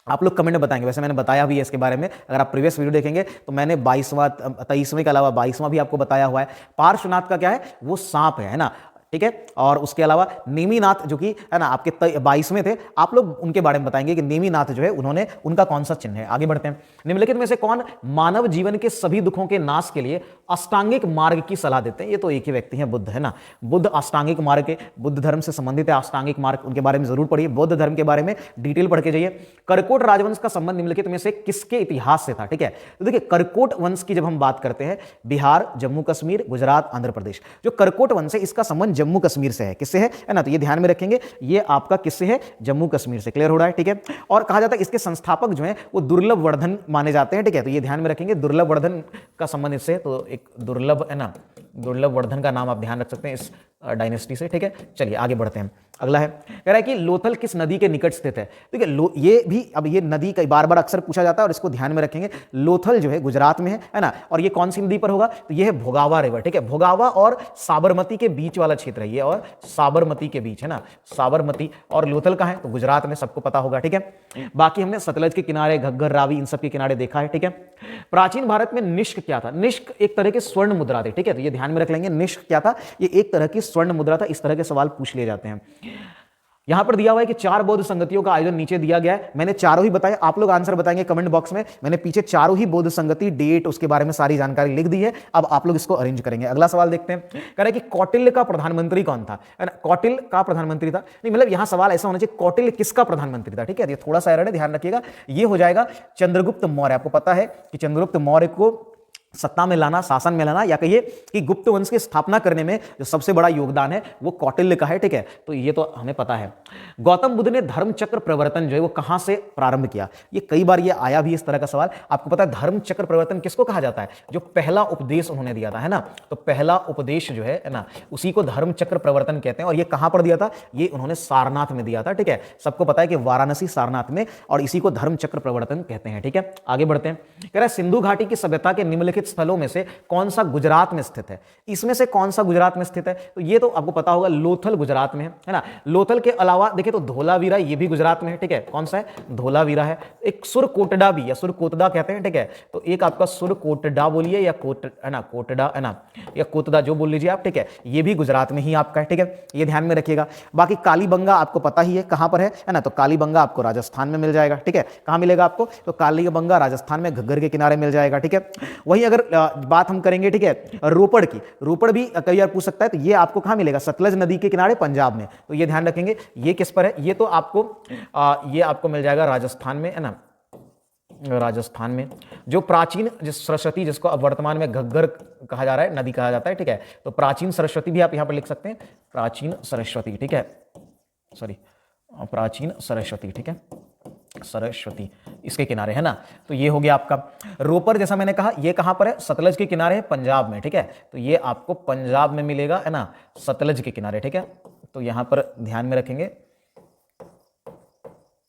आप लोग कमेंट में बताएंगे, वैसे मैंने बताया भी है इसके बारे में, अगर आप प्रीवियस वीडियो देखेंगे तो मैंने 22वां 23वें के अलावा 22वां भी आपको बताया हुआ है। पार्श्वनाथ का क्या है? वो सांप है ना, ठीक है। और उसके अलावा नेमिनाथ जो कि, है ना, आपके 22वें थे, आप लोग उनके बारे में बताएंगे कि नेमिनाथ जो है, उन्होंने, उनका कौन सा चिन्ह है। आगे बढ़ते हैं। निम्नलिखित में से कौन मानव जीवन के सभी दुखों के नाश के लिए अष्टांगिक मार्ग की सलाह देते हैं? ये तो एक ही व्यक्ति है, बुद्ध, है ना। बुद्ध अष्टांगिक मार्ग के, बुद्ध धर्म से संबंधित है अष्टांगिक मार्ग, उनके बारे में जरूर पढ़िए, बौद्ध धर्म के बारे में डिटेल पढ़ के जाइए। कर्कोट राजवंश का संबंध निम्नलिखित में से किसके इतिहास से था? ठीक है, तो देखिए, कर्कोट वंश की जब हम बात करते हैं, बिहार, जम्मू कश्मीर, गुजरात, आंध्र प्रदेश, जो कर्कोट वंश है, इसका संबंध जम्मू कश्मीर से है। किससे है ना, तो ये ध्यान में रखेंगे, ये आपका किससे है? जम्मू कश्मीर से। क्लियर हो रहा है? ठीक है। और कहा जाता है इसके संस्थापक जो है वो दुर्लभ वर्धन माने जाते हैं, ठीक है, तो ये ध्यान में रखेंगे, दुर्लभ वर्धन का संबंध इससे, तो एक दुर्लभ, है ना, दुर्लभ वर्धन का नाम आप ध्यान रख सकते हैं इस डायनेस्टी से, ठीक है। चलिए आगे बढ़ते हैं। अगला है, कह रहा है कि लोथल किस नदी के निकट स्थित है? ठीक है, ये भी, अब ये नदी कई बार बार अक्सर पूछा जाता है और इसको ध्यान में रखेंगे। लोथल जो है गुजरात में है ना, और ये कौन सी नदी पर होगा? तो ये है भोगावा रिवर, ठीक है, भोगावा और साबरमती के बीच वाला क्षेत्र है ये, और साबरमती के बीच, है ना, साबरमती और लोथल का है, तो गुजरात में, सबको पता होगा, ठीक है। बाकी हमने सतलज के किनारे, घग्गर, रावी, इन सब के किनारे देखा है, ठीक है। प्राचीन भारत में निष्क क्या था? निष्क एक तरह के स्वर्ण मुद्रा थे, ठीक है, तो ये ध्यान में रख लेंगे, निष्क क्या था? ये एक तरह की स्वर्ण मुद्रा था। इस तरह के सवाल पूछ लिए जाते हैं। यहां पर दिया हुआ है कि 4 बौद्ध संगतियों का आयोजन नीचे दिया गया है, मैंने चारों ही बताए, आप लोग आंसर बताएंगे कमेंट बॉक्स में। मैंने पीछे चारों ही बौद्ध संगति, डेट, उसके बारे में सारी जानकारी लिख दी है, अब आप लोग इसको अरेंज करेंगे। अगला सवाल देखते हैं, कह रहे हैं कि कौटिल्य का प्रधानमंत्री कौन था? कौटिल्य का प्रधानमंत्री था, नहीं मतलब यहां सवाल ऐसा होना चाहिए, कौटिल्य किसका प्रधानमंत्री था? ठीक है, ये थोड़ा सा एरर है, ध्यान रखिएगा। ये हो जाएगा चंद्रगुप्त मौर्य। आपको पता है कि चंद्रगुप्त मौर्य को सत्ता में लाना, शासन में लाना, या कहिए कि गुप्त वंश की स्थापना करने में जो सबसे बड़ा योगदान है वो कौटिल्य का है, ठीक है, तो ये तो हमें पता है। गौतम बुद्ध ने धर्म चक्र प्रवर्तन जो है वो कहां से प्रारंभ किया? ये कई बार ये आया भी इस तरह का सवाल। आपको पता है धर्म चक्र प्रवर्तन किसको कहा जाता है? जो पहला उपदेश उन्होंने दिया था, है ना, तो पहला उपदेश जो है ना, उसी को धर्म चक्र प्रवर्तन कहते हैं। और ये कहां पर दिया था? ये उन्होंने सारनाथ में दिया था, ठीक है, सबको पता है कि वाराणसी, सारनाथ में, और इसी को धर्म चक्र प्रवर्तन कहते हैं, ठीक है। आगे बढ़ते हैं, कह रहा है सिंधु घाटी की सभ्यता के निम्नलिखित निम्नलिखित स्थलों में से कौन सा गुजरात में स्थित है? इसमें से कौन सा गुजरात में स्थित है? तो ये तो आपको पता होगा, लोथल गुजरात में है ना। लोथल के अलावा देखिए तो धोलावीरा, ये भी गुजरात में है, ठीक है। कौन सा है? धोलावीरा है। एक सुरकोटडा भी, या सुरकोटदा कहते हैं, ठीक है। तो एक आपका सुरकोटडा बोलिए, या कोट है ना, कोटडा है ना, या कोतदा जो बोल लीजिए आप, ठीक है। ये भी गुजरात में ही आपका है, ठीक है, ये ध्यान में रखिएगा। बाकी कालीबंगा आपको पता ही है कहां पर है ना। तो कालीबंगा आपको राजस्थान में मिल जाएगा, ठीक है। कहां मिलेगा आपको? तो कालीबंगा राजस्थान में घग्गर के किनारे मिल जाएगा, ठीक है। वहीं अगर बात हम करेंगे, ठीक है, रोपड़ की, रोपड़ भी कई बार पूछ सकता है, तो ये आपको कहां मिलेगा? सतलज नदी के किनारे पंजाब में। तो ये ध्यान रखेंगे, ये किस पर है? ये तो आपको ये आपको मिल जाएगा राजस्थान में, है ना, राजस्थान में। जो प्राचीन जिस सरस्वती, जिसको अब वर्तमान में घग्गर कहा जा रहा है, नदी कहा जाता है, ठीक है। तो प्राचीन सरस्वती भी आप यहां पर लिख सकते हैं, प्राचीन सरस्वती, ठीक है, सॉरी, प्राचीन सरस्वती, ठीक है, सरस्वती इसके किनारे है ना। तो ये हो गया आपका रोपड़। जैसा मैंने कहा, ये कहां पर है? सतलज के किनारे है, पंजाब में, ठीक है। तो ये आपको पंजाब में मिलेगा, है ना, सतलज के किनारे, ठीक है। तो यहां पर ध्यान में रखेंगे,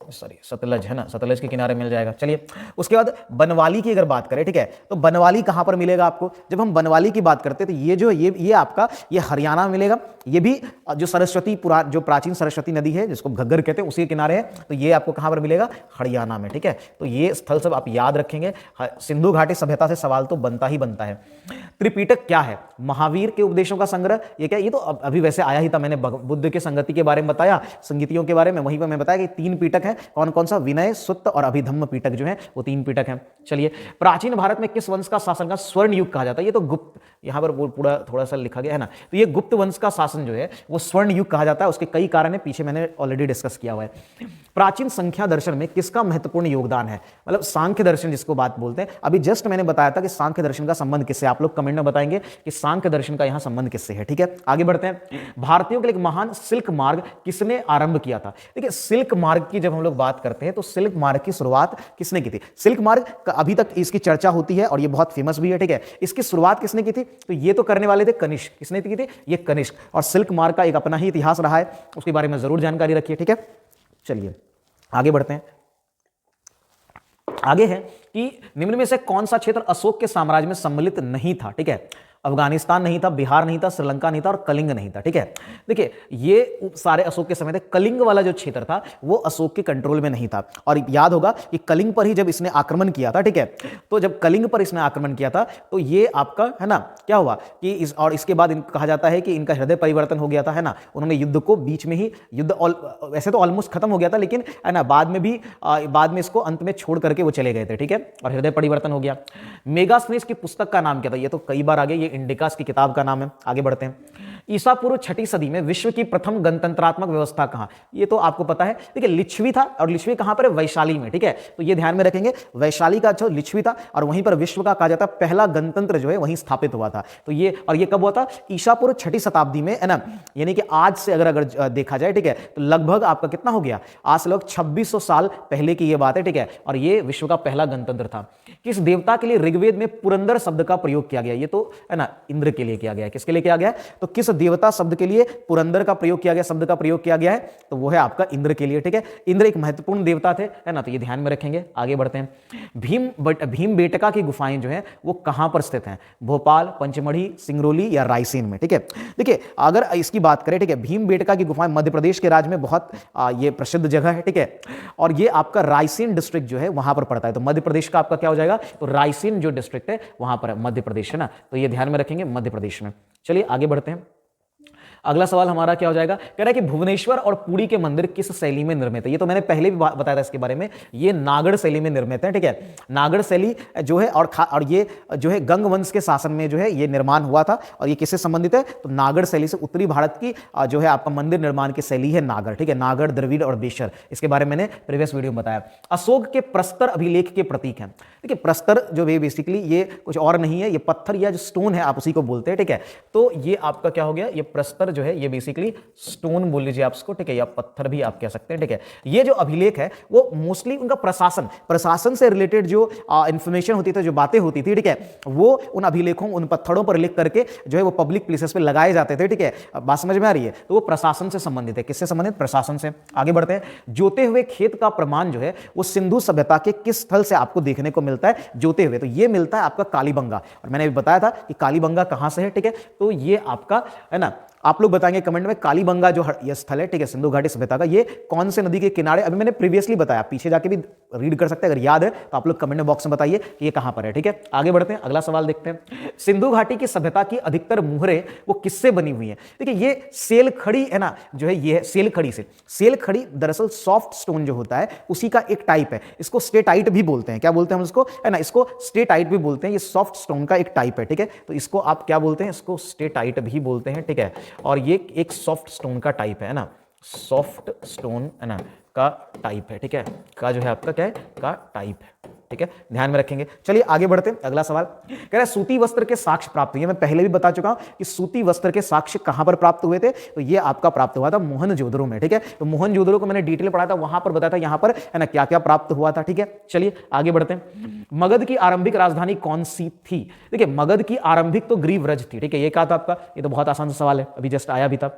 सॉरी, सतलज है ना, सतलज के किनारे मिल जाएगा। चलिए, उसके बाद बनवाली की अगर बात करें, ठीक है, तो बनवाली कहां पर मिलेगा आपको? जब हम बनवाली की बात करते हैं तो ये जो ये आपका ये हरियाणा में मिलेगा। ये भी जो सरस्वती जो प्राचीन सरस्वती नदी है, जिसको घग्गर कहते हैं, उसी किनारे है। तो ये आपको कहां पर मिलेगा? हरियाणा में, ठीक है। तो ये स्थल सब आप याद रखेंगे। सिंधु घाटी सभ्यता से सवाल तो बनता ही बनता है। त्रिपिटक क्या है? महावीर के उपदेशों का संग्रह। ये क्या? ये तो अभी वैसे आया ही था, मैंने बुद्ध के संगति के बारे में बताया, संगतियों के बारे में, वहीं पर मैं बताया कि 3 पीटक है। कौन कौन सा? विनय, सुत्त और अभिधम्म पीटक जो है वो 3 पीटक हैं। चलिए, प्राचीन भारत में किस वंश का शासन का स्वर्ण युग कहा जाता है? ये तो गुप्त, यहां पर पूरा थोड़ा सा लिखा गया है ना। तो ये गुप्त वंश का शासन जो है वो स्वर्ण युग कहा जाता है। उसके कई कारण है, पीछे मैंने ऑलरेडी डिस्कस किया हुआ है। प्राचीन संख्या दर्शन में किसका महत्वपूर्ण योगदान है? मतलब सांख्य दर्शन जिसको बात बोलते हैं। अभी जस्ट मैंने बताया था कि सांख्य दर्शन का संबंध किससे, आप लोग कमेंट में बताएंगे कि सांख्य दर्शन का यहां संबंध किससे है, ठीक है। आगे बढ़ते हैं। भारतीयों के लिए महान सिल्क मार्ग किसने आरंभ किया था? देखिए, सिल्क मार्ग की जब हम लोग बात करते हैं तो सिल्क मार्ग की शुरुआत किसने की थी? सिल्क मार्ग अभी तक इसकी चर्चा होती है और ये बहुत फेमस भी है, ठीक है। इसकी शुरुआत किसने की थी? तो ये तो करने वाले थे कनिष्क। किसने की थी? ये कनिष्क। और सिल्क मार्ग का एक अपना ही इतिहास रहा है, उसके बारे में जरूर जानकारी रखिए, ठीक है। चलिए आगे बढ़ते हैं। आगे है कि निम्न में से कौन सा क्षेत्र अशोक के साम्राज्य में सम्मिलित नहीं था? ठीक है, अफगानिस्तान नहीं था, बिहार नहीं था, श्रीलंका नहीं था और कलिंग नहीं था, ठीक है। देखिए, ये सारे अशोक के समय थे। कलिंग वाला जो क्षेत्र था वो अशोक के कंट्रोल में नहीं था। और याद होगा कि कलिंग पर ही जब इसने आक्रमण किया था, ठीक है, तो जब कलिंग पर इसने आक्रमण किया था तो ये आपका है ना क्या हुआ कि इसके बाद कहा जाता है कि इनका हृदय परिवर्तन हो गया था, है ना। उन्होंने युद्ध को बीच में ही, युद्ध वैसे तो ऑलमोस्ट खत्म हो गया था, लेकिन है ना बाद में इसको अंत में छोड़ करके वो चले गए थे, ठीक है, और हृदय परिवर्तन हो गया। मेगास्थनीज की पुस्तक का नाम क्या था? ये तो कई बार आगे, ये इंडिकास की किताब का नाम है। आगे बढ़ते हैं। ईसा पूर्व 6ठी सदी में विश्व की प्रथम गणतंत्रात्मक व्यवस्था कहां? ये तो आपको पता है, देखिए लिच्छवी था, और लिच्छवी कहां पर है? वैशाली में, ठीक है। तो ये ध्यान में रखेंगे, वैशाली का जो लिच्छवी था और वहीं पर विश्व का कहा जाता है पहला गणतंत्र जो है वहीं स्थापित हुआ था। तो ये, और ये कब हुआ था? ईसा पूर्व 6ठी शताब्दी में, है ना, यानी कि आज से अगर देखा जाए, ठीक है, तो लगभग आपका कितना हो गया? आज से लगभग 2600 साल पहले की ये बात है, ठीक है। और ये विश्व का पहला गणतंत्र था। किस देवता के लिए ऋग्वेद में पुरंदर शब्द का प्रयोग किया गया? ये तो है ना इंद्र के लिए किया गया है। किसके लिए किया गया है? तो किस देवता शब्द के लिए पुरंदर का प्रयोग किया गया, शब्द का प्रयोग किया गया है? तो वो है आपका इंद्र के लिए, ठीक है। इंद्र एक महत्वपूर्ण देवता थे, है ना, तो ये ध्यान में रखेंगे। आगे बढ़ते हैं। भीमबेटका की गुफाएं जो है वो कहां पर स्थित हैं? भोपाल, पंचमढ़ी, सिंगरौली या रायसेन में, ठीक है। देखिए, अगर इसकी बात करें, ठीक है, भीमबेटका की गुफाएं मध्य प्रदेश के राज्य में बहुत ये प्रसिद्ध जगह है, ठीक है। और ये आपका रायसेन डिस्ट्रिक्ट जो है वहां पर पड़ता है। तो मध्य प्रदेश का आपका क्या हो जाएगा? तो रायसेन जो डिस्ट्रिक्ट है वहां पर है, मध्य प्रदेश, है ना। तो ये ध्यान में रखेंगे, मध्य प्रदेश में। चलिए आगे बढ़ते हैं। अगला सवाल हमारा क्या हो जाएगा? कह रहा है कि भुवनेश्वर और पुरी के मंदिर किस शैली में निर्मित है? ये तो मैंने पहले भी बताया था इसके बारे में। ये नागड़ शैली में निर्मित है, ठीक है। नागड़ शैली जो है और ये जो है गंग वंश के शासन में जो है ये निर्माण हुआ था। और ये किससे संबंधित है? तो नागड़ शैली से। उत्तरी भारत की जो है आपका मंदिर निर्माण की शैली है नागड़, ठीक है। नागड़, द्रविड़ और बेशर, इसके बारे में मैंने प्रीवियस वीडियो में बताया। अशोक के प्रस्तर अभिलेख के प्रतीक हैं। देखिए, प्रस्तर जो है बेसिकली ये कुछ और नहीं है, ये पत्थर या जो स्टोन है आप उसी को बोलते हैं, ठीक है। तो ये आपका क्या हो गया? ये प्रस्तर जो है ये बेसिकली स्टोन बोल लीजिए आप इसको, ठीक है, या पत्थर भी आप कह सकते हैं, ठीक है। ये जो अभिलेख है वो मोस्टली उनका प्रशासन से रिलेटेड जो इंफॉर्मेशन होती थी, जो बातें होती थी, ठीक है, वो उन अभिलेखों, उन पत्थरों पर लिख करके जो है वो पब्लिक प्लेसेस पे लगाए जाते थे, ठीक है। बात समझ में आ रही है? तो वो प्रशासन से संबंधित है। किससे संबंधित? प्रशासन से। आगे बढ़ते हैं। जोते हुए खेत का प्रमाण जो है वो सिंधु सभ्यता के किस स्थल से आपको देखने को मिलता है? जोते हुए, तो ये मिलता है आपका कालीबंगा, और मैंने अभी बताया था कि कालीबंगा कहां से है, ठीक है। तो ये आपका है ना, आप लोग बताएंगे कमेंट में कालीबंगा जो ये स्थल है, ठीक है, सिंधु घाटी सभ्यता का, ये कौन से नदी के किनारे, अभी मैंने प्रीवियसली बताया, पीछे जाके भी रीड कर सकते हैं, अगर याद है तो आप लोग कमेंट बॉक्स में बताइए कि ये कहां पर है, ठीक है। आगे बढ़ते हैं, अगला सवाल देखते हैं। सिंधु घाटी की सभ्यता की अधिकतर मुहरें वो किससे बनी हुई है? देखिए ये सेल खड़ी है ना, जो है ये सेल खड़ी से। सेल खड़ी दरअसल सॉफ्ट स्टोन जो होता है उसी का एक टाइप है, इसको स्टेटाइट भी बोलते हैं। क्या बोलते हैं हम इसको? है ना, इसको स्टेटाइट भी बोलते हैं। ये सॉफ्ट स्टोन का एक टाइप है, ठीक है, तो इसको आप क्या बोलते हैं? इसको स्टेटाइट भी बोलते हैं, ठीक है। और ये एक सॉफ्ट स्टोन का टाइप है ना, सॉफ्ट स्टोन है ना का टाइप है, ठीक है, का जो है आपका क्या है, का टाइप है, ठीक है, ध्यान में रखेंगे। चलिए आगे बढ़ते हैं। अगला सवाल कह रहा है सूती वस्त्र के साक्ष्य प्राप्त हुए। मैं पहले भी बता चुका हूं कि सूती वस्त्र के साक्ष्य कहां पर प्राप्त हुए थे, तो ये आपका प्राप्त हुआ था मोहनजोदड़ो में, ठीक है। तो मोहनजोदड़ो को मैंने डिटेल पढ़ा था, वहां पर बताया था यहां पर है ना क्या क्या प्राप्त हुआ था, ठीक है। चलिए आगे बढ़ते हैं। मगध की आरंभिक राजधानी कौन सी थी? देखिए मगध की आरंभिक तो ग्रीवरज थी, ठीक है, ये कहा था आपका, ये तो बहुत आसान सा सवाल है, अभी जस्ट आया भी था।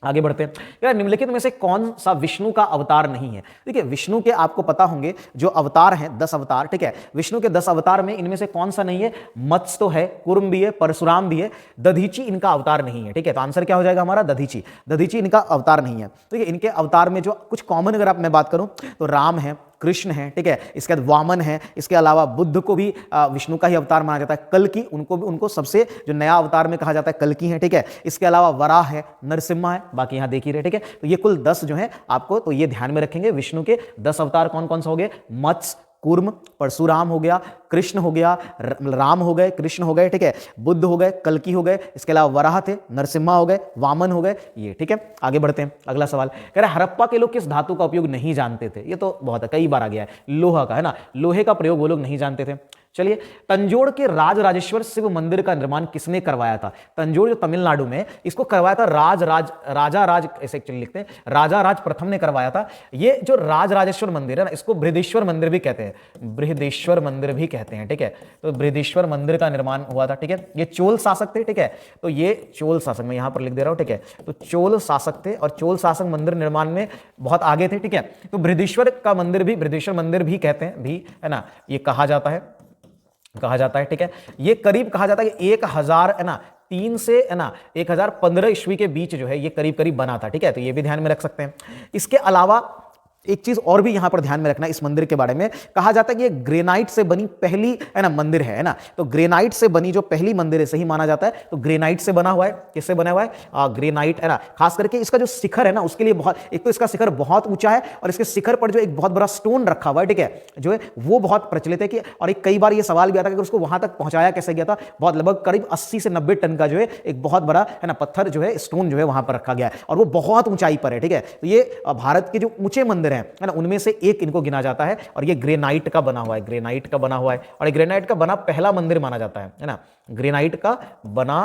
आगे बढ़ते हैं। यार निम्नलिखित में से कौन सा विष्णु का अवतार नहीं है? देखिए विष्णु के आपको पता होंगे जो अवतार हैं 10 अवतार, ठीक है, विष्णु के 10 अवतार में इनमें से कौन सा नहीं है? मत्स्य तो है, कूर्म भी है, परशुराम भी है, दधीची इनका अवतार नहीं है, ठीक है। तो आंसर क्या हो जाएगा हमारा? दधीची। दधीची इनका अवतार नहीं है। तो ये इनके अवतार में जो कुछ कॉमन अगर आप मैं बात करूं तो राम है, कृष्ण है, ठीक है, इसके बाद वामन है, इसके अलावा बुद्ध को भी विष्णु का ही अवतार माना जाता है, कल्कि उनको सबसे जो नया अवतार में कहा जाता है कल्कि है, ठीक है। इसके अलावा वराह है, नरसिम्हा है, बाकी यहां देख ही रहे, ठीक है। तो ये कुल 10 जो है आपको, तो ये ध्यान में रखेंगे, विष्णु के 10 अवतार कौन कौन से हो गए? मत्स्य, कूर्म, परशुराम हो गया, कृष्ण हो गया, राम हो गए, कृष्ण हो गए, ठीक है, बुद्ध हो गए, कल्कि हो गए, इसके अलावा वराह थे, नरसिम्हा हो गए, वामन हो गए, ये, ठीक है। आगे बढ़ते हैं। अगला सवाल कह रहा है हड़प्पा के लोग किस धातु का उपयोग नहीं जानते थे? ये तो बहुत है, कई बार आ गया है, लोहा का, है ना, लोहे का प्रयोग वो लोग नहीं जानते थे। चलिए तंजोड़ के राजराजेश्वर शिव मंदिर का निर्माण किसने करवाया था? तंजोड़ जो तमिलनाडु में, इसको करवाया था राजा राज, ऐसे एक्चुअली लिखते हैं, राजा राज प्रथम ने करवाया था। ये जो राजराजेश्वर मंदिर है ना, इसको बृहदेश्वर मंदिर भी कहते हैं, बृहदेश्वर मंदिर भी कहते हैं, ठीक है। तो बृहदेश्वर मंदिर का निर्माण हुआ था, ठीक है। ये चोल शासक थे, ठीक है, तो ये चोल शासक, मैं यहां पर लिख दे रहा हूं, ठीक है, तो चोल शासक थे और चोल शासक मंदिर निर्माण में बहुत आगे थे, ठीक है। तो बृहदेश्वर का मंदिर भी, बृहदेश्वर मंदिर भी कहते हैं, भी है ना, ये कहा जाता है, ठीक है। ये करीब कहा जाता है कि 1000 है ना 3 से है ना 1015 ईस्वी के बीच जो है ये करीब करीब बना था, ठीक है। तो ये भी ध्यान में रख सकते हैं। इसके अलावा एक चीज और भी यहां पर ध्यान में रखना, इस मंदिर के बारे में कहा जाता है कि ये ग्रेनाइट से बनी पहली है ना मंदिर है ना, तो ग्रेनाइट से बनी जो पहली मंदिर है सही माना जाता है, तो ग्रेनाइट से बना हुआ है। किससे बना हुआ है? ग्रेनाइट, है ना। खास करके इसका जो शिखर है ना, उसके लिए बहुत, एक तो इसका शिखर बहुत ऊंचा है और इसके शिखर पर जो एक बहुत बड़ा स्टोन रखा हुआ है, ठीक है, जो है वो बहुत प्रचलित है कि, और एक कई बार ये सवाल भी आता है कि उसको वहां तक पहुंचाया कैसे गया था। बहुत लगभग करीब 80 से 90 टन का जो है एक बहुत बड़ा है ना पत्थर जो है, स्टोन जो है वहां पर रखा गया है और वो बहुत ऊंचाई पर है, ठीक है। तो ये भारत के जो ऊंचे मंदिर है ना, उनमें से एक इनको गिना जाता है और ये ग्रेनाइट का बना हुआ है, ग्रेनाइट का बना हुआ है, और ग्रेनाइट का बना पहला मंदिर माना जाता है ना, ग्रेनाइट का बना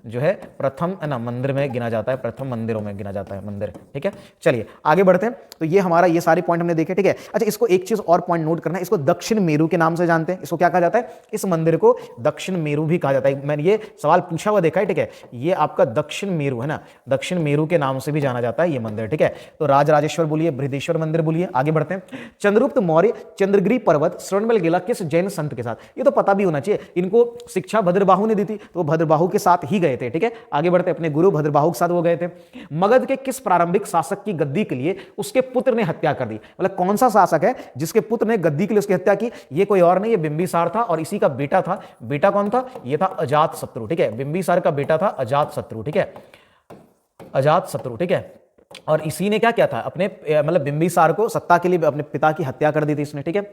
जो है प्रथम है ना मंदिर में गिना जाता है, प्रथम मंदिरों में गिना जाता है मंदिर, ठीक है। चलिए आगे बढ़ते हैं। तो ये हमारा ये सारे पॉइंट हमने देखे, ठीक है। अच्छा इसको एक चीज और पॉइंट नोट करना है, इसको दक्षिण मेरू के नाम से जानते हैं। इसको क्या कहा जाता है? इस मंदिर को दक्षिण मेरू भी कहा जाता है। मैंने ये सवाल पूछा हुआ देखा है, ठीक है, ये आपका दक्षिण मेरू है ना, दक्षिण मेरू के नाम से भी जाना जाता है ये मंदिर, ठीक है। तो राजराजेश्वर बोलिए, बृहदेश्वर मंदिर बोलिए। आगे बढ़ते हैं। चंद्रगुप्त मौर्य चंद्रगिरी पर्वत श्रवणबेल गिला किस जैन संत के साथ? ये तो पता भी होना चाहिए, इनको शिक्षा भद्रबाहु ने दी थी, तो भद्रबाहु के साथ ही गए थे, ठीक है। आगे बढ़ते, अपने गुरु भद्रबाहु के साथ वो गए थे। मगध के किस प्रारंभिक शासक की गद्दी के लिए उसके पुत्र ने हत्या कर दी? मतलब कौन सा शासक है जिसके पुत्र ने गद्दी के लिए उसकी हत्या की? ये कोई और नहीं, ये बिंबिसार था और इसी का बेटा था। बेटा कौन था? ये था अजातशत्रु, ठीक है। बिंबिसार का बेटा था अजातशत्रु, ठीक है, अजातशत्रु, ठीक है। और इसी ने क्या किया था, अपने मतलब बिंबिसार को सत्ता के लिए अपने पिता की हत्या कर दी थी इसने, ठीक है।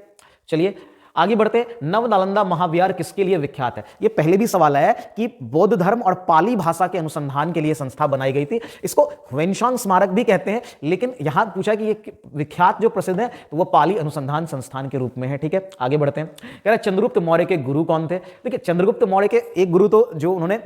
चलिए आगे बढ़ते हैं, नव नालंदा महाविहार किसके लिए विख्यात है? ये पहले भी सवाल आया है कि बौद्ध धर्म और पाली भाषा के अनुसंधान के लिए संस्था बनाई गई थी। इसको ह्वेनशांग स्मारक भी कहते हैं, लेकिन यहां पूछा कि ये विख्यात जो प्रसिद्ध है तो वो पाली अनुसंधान संस्थान के रूप में है। ठीक है, आगे बढ़ते हैं। कह रहा है चंद्रगुप्त मौर्य के गुरु कौन थे? देखिए, चंद्रगुप्त मौर्य के एक गुरु तो जो उन्होंने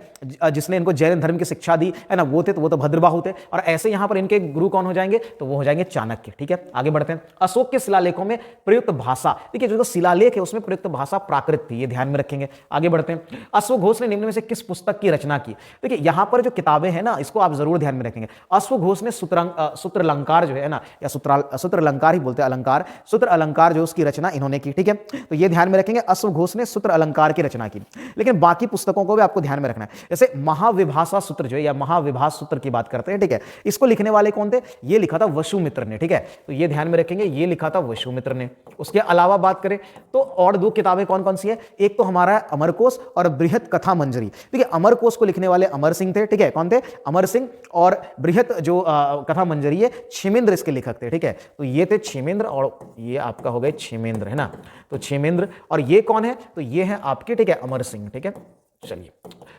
जिसने इनको जैन धर्म की शिक्षा दी है ना, वो थे, तो वो तो भद्रबाहु थे। और ऐसे यहां पर इनके गुरु कौन हो जाएंगे? तो वो हो जाएंगे चाणक्य। ठीक है, आगे बढ़ते हैं। अशोक के शिलालेखों में प्रयुक्त भाषा, देखिए जो शिलालेख है उसमें प्रयुक्त भाषा प्राकृत थी, ये ध्यान में रखेंगे। आगे बढ़ते हैं। अश्वघोष ने निम्न में से किस पुस्तक की रचना की? देखिए यहां पर जो किताबें हैं ना, इसको आप जरूर ध्यान में रखेंगे। अश्वघोष ने सूत्रलंकार जो है ना, या सूत्रलंकार ही बोलते हैं, अलंकार, सूत्र अलंकार जो उसकी रचना इन्होंने की। ठीक है, तो ये ध्यान में रखेंगे, अश्वघोष ने सूत्र अलंकार की रचना की। लेकिन बाकी पुस्तकों को भी आपको ध्यान में रखना है। जैसे महाविभाषा सूत्र जो है, या महाविभाष सूत्र की बात करते हैं, ठीक है, इसको लिखने वाले कौन थे? ये लिखा था वसुमित्र ने। ठीक है, तो ये ध्यान में रखेंगे, ये लिखा था वसुमित्र ने। उसके अलावा बात करें तो और दो किताबें कौन कौन सी है? एक तो हमारा अमरकोश और बृहत कथा मंजरी। देखिए अमरकोश को लिखने वाले अमर सिंह थे। ठीक है, कौन थे? अमर सिंह। और बृहत जो कथा मंजरी है, क्षेमेंद्र इसके लेखक थे। ठीक है, तो ये थे क्षेमेंद्र, और ये आपका हो गए क्षेमेंद्र, है ना। तो क्षेमेंद्र, और ये कौन है? तो ये है आपके, ठीक है, अमर सिंह। ठीक है, चलिए,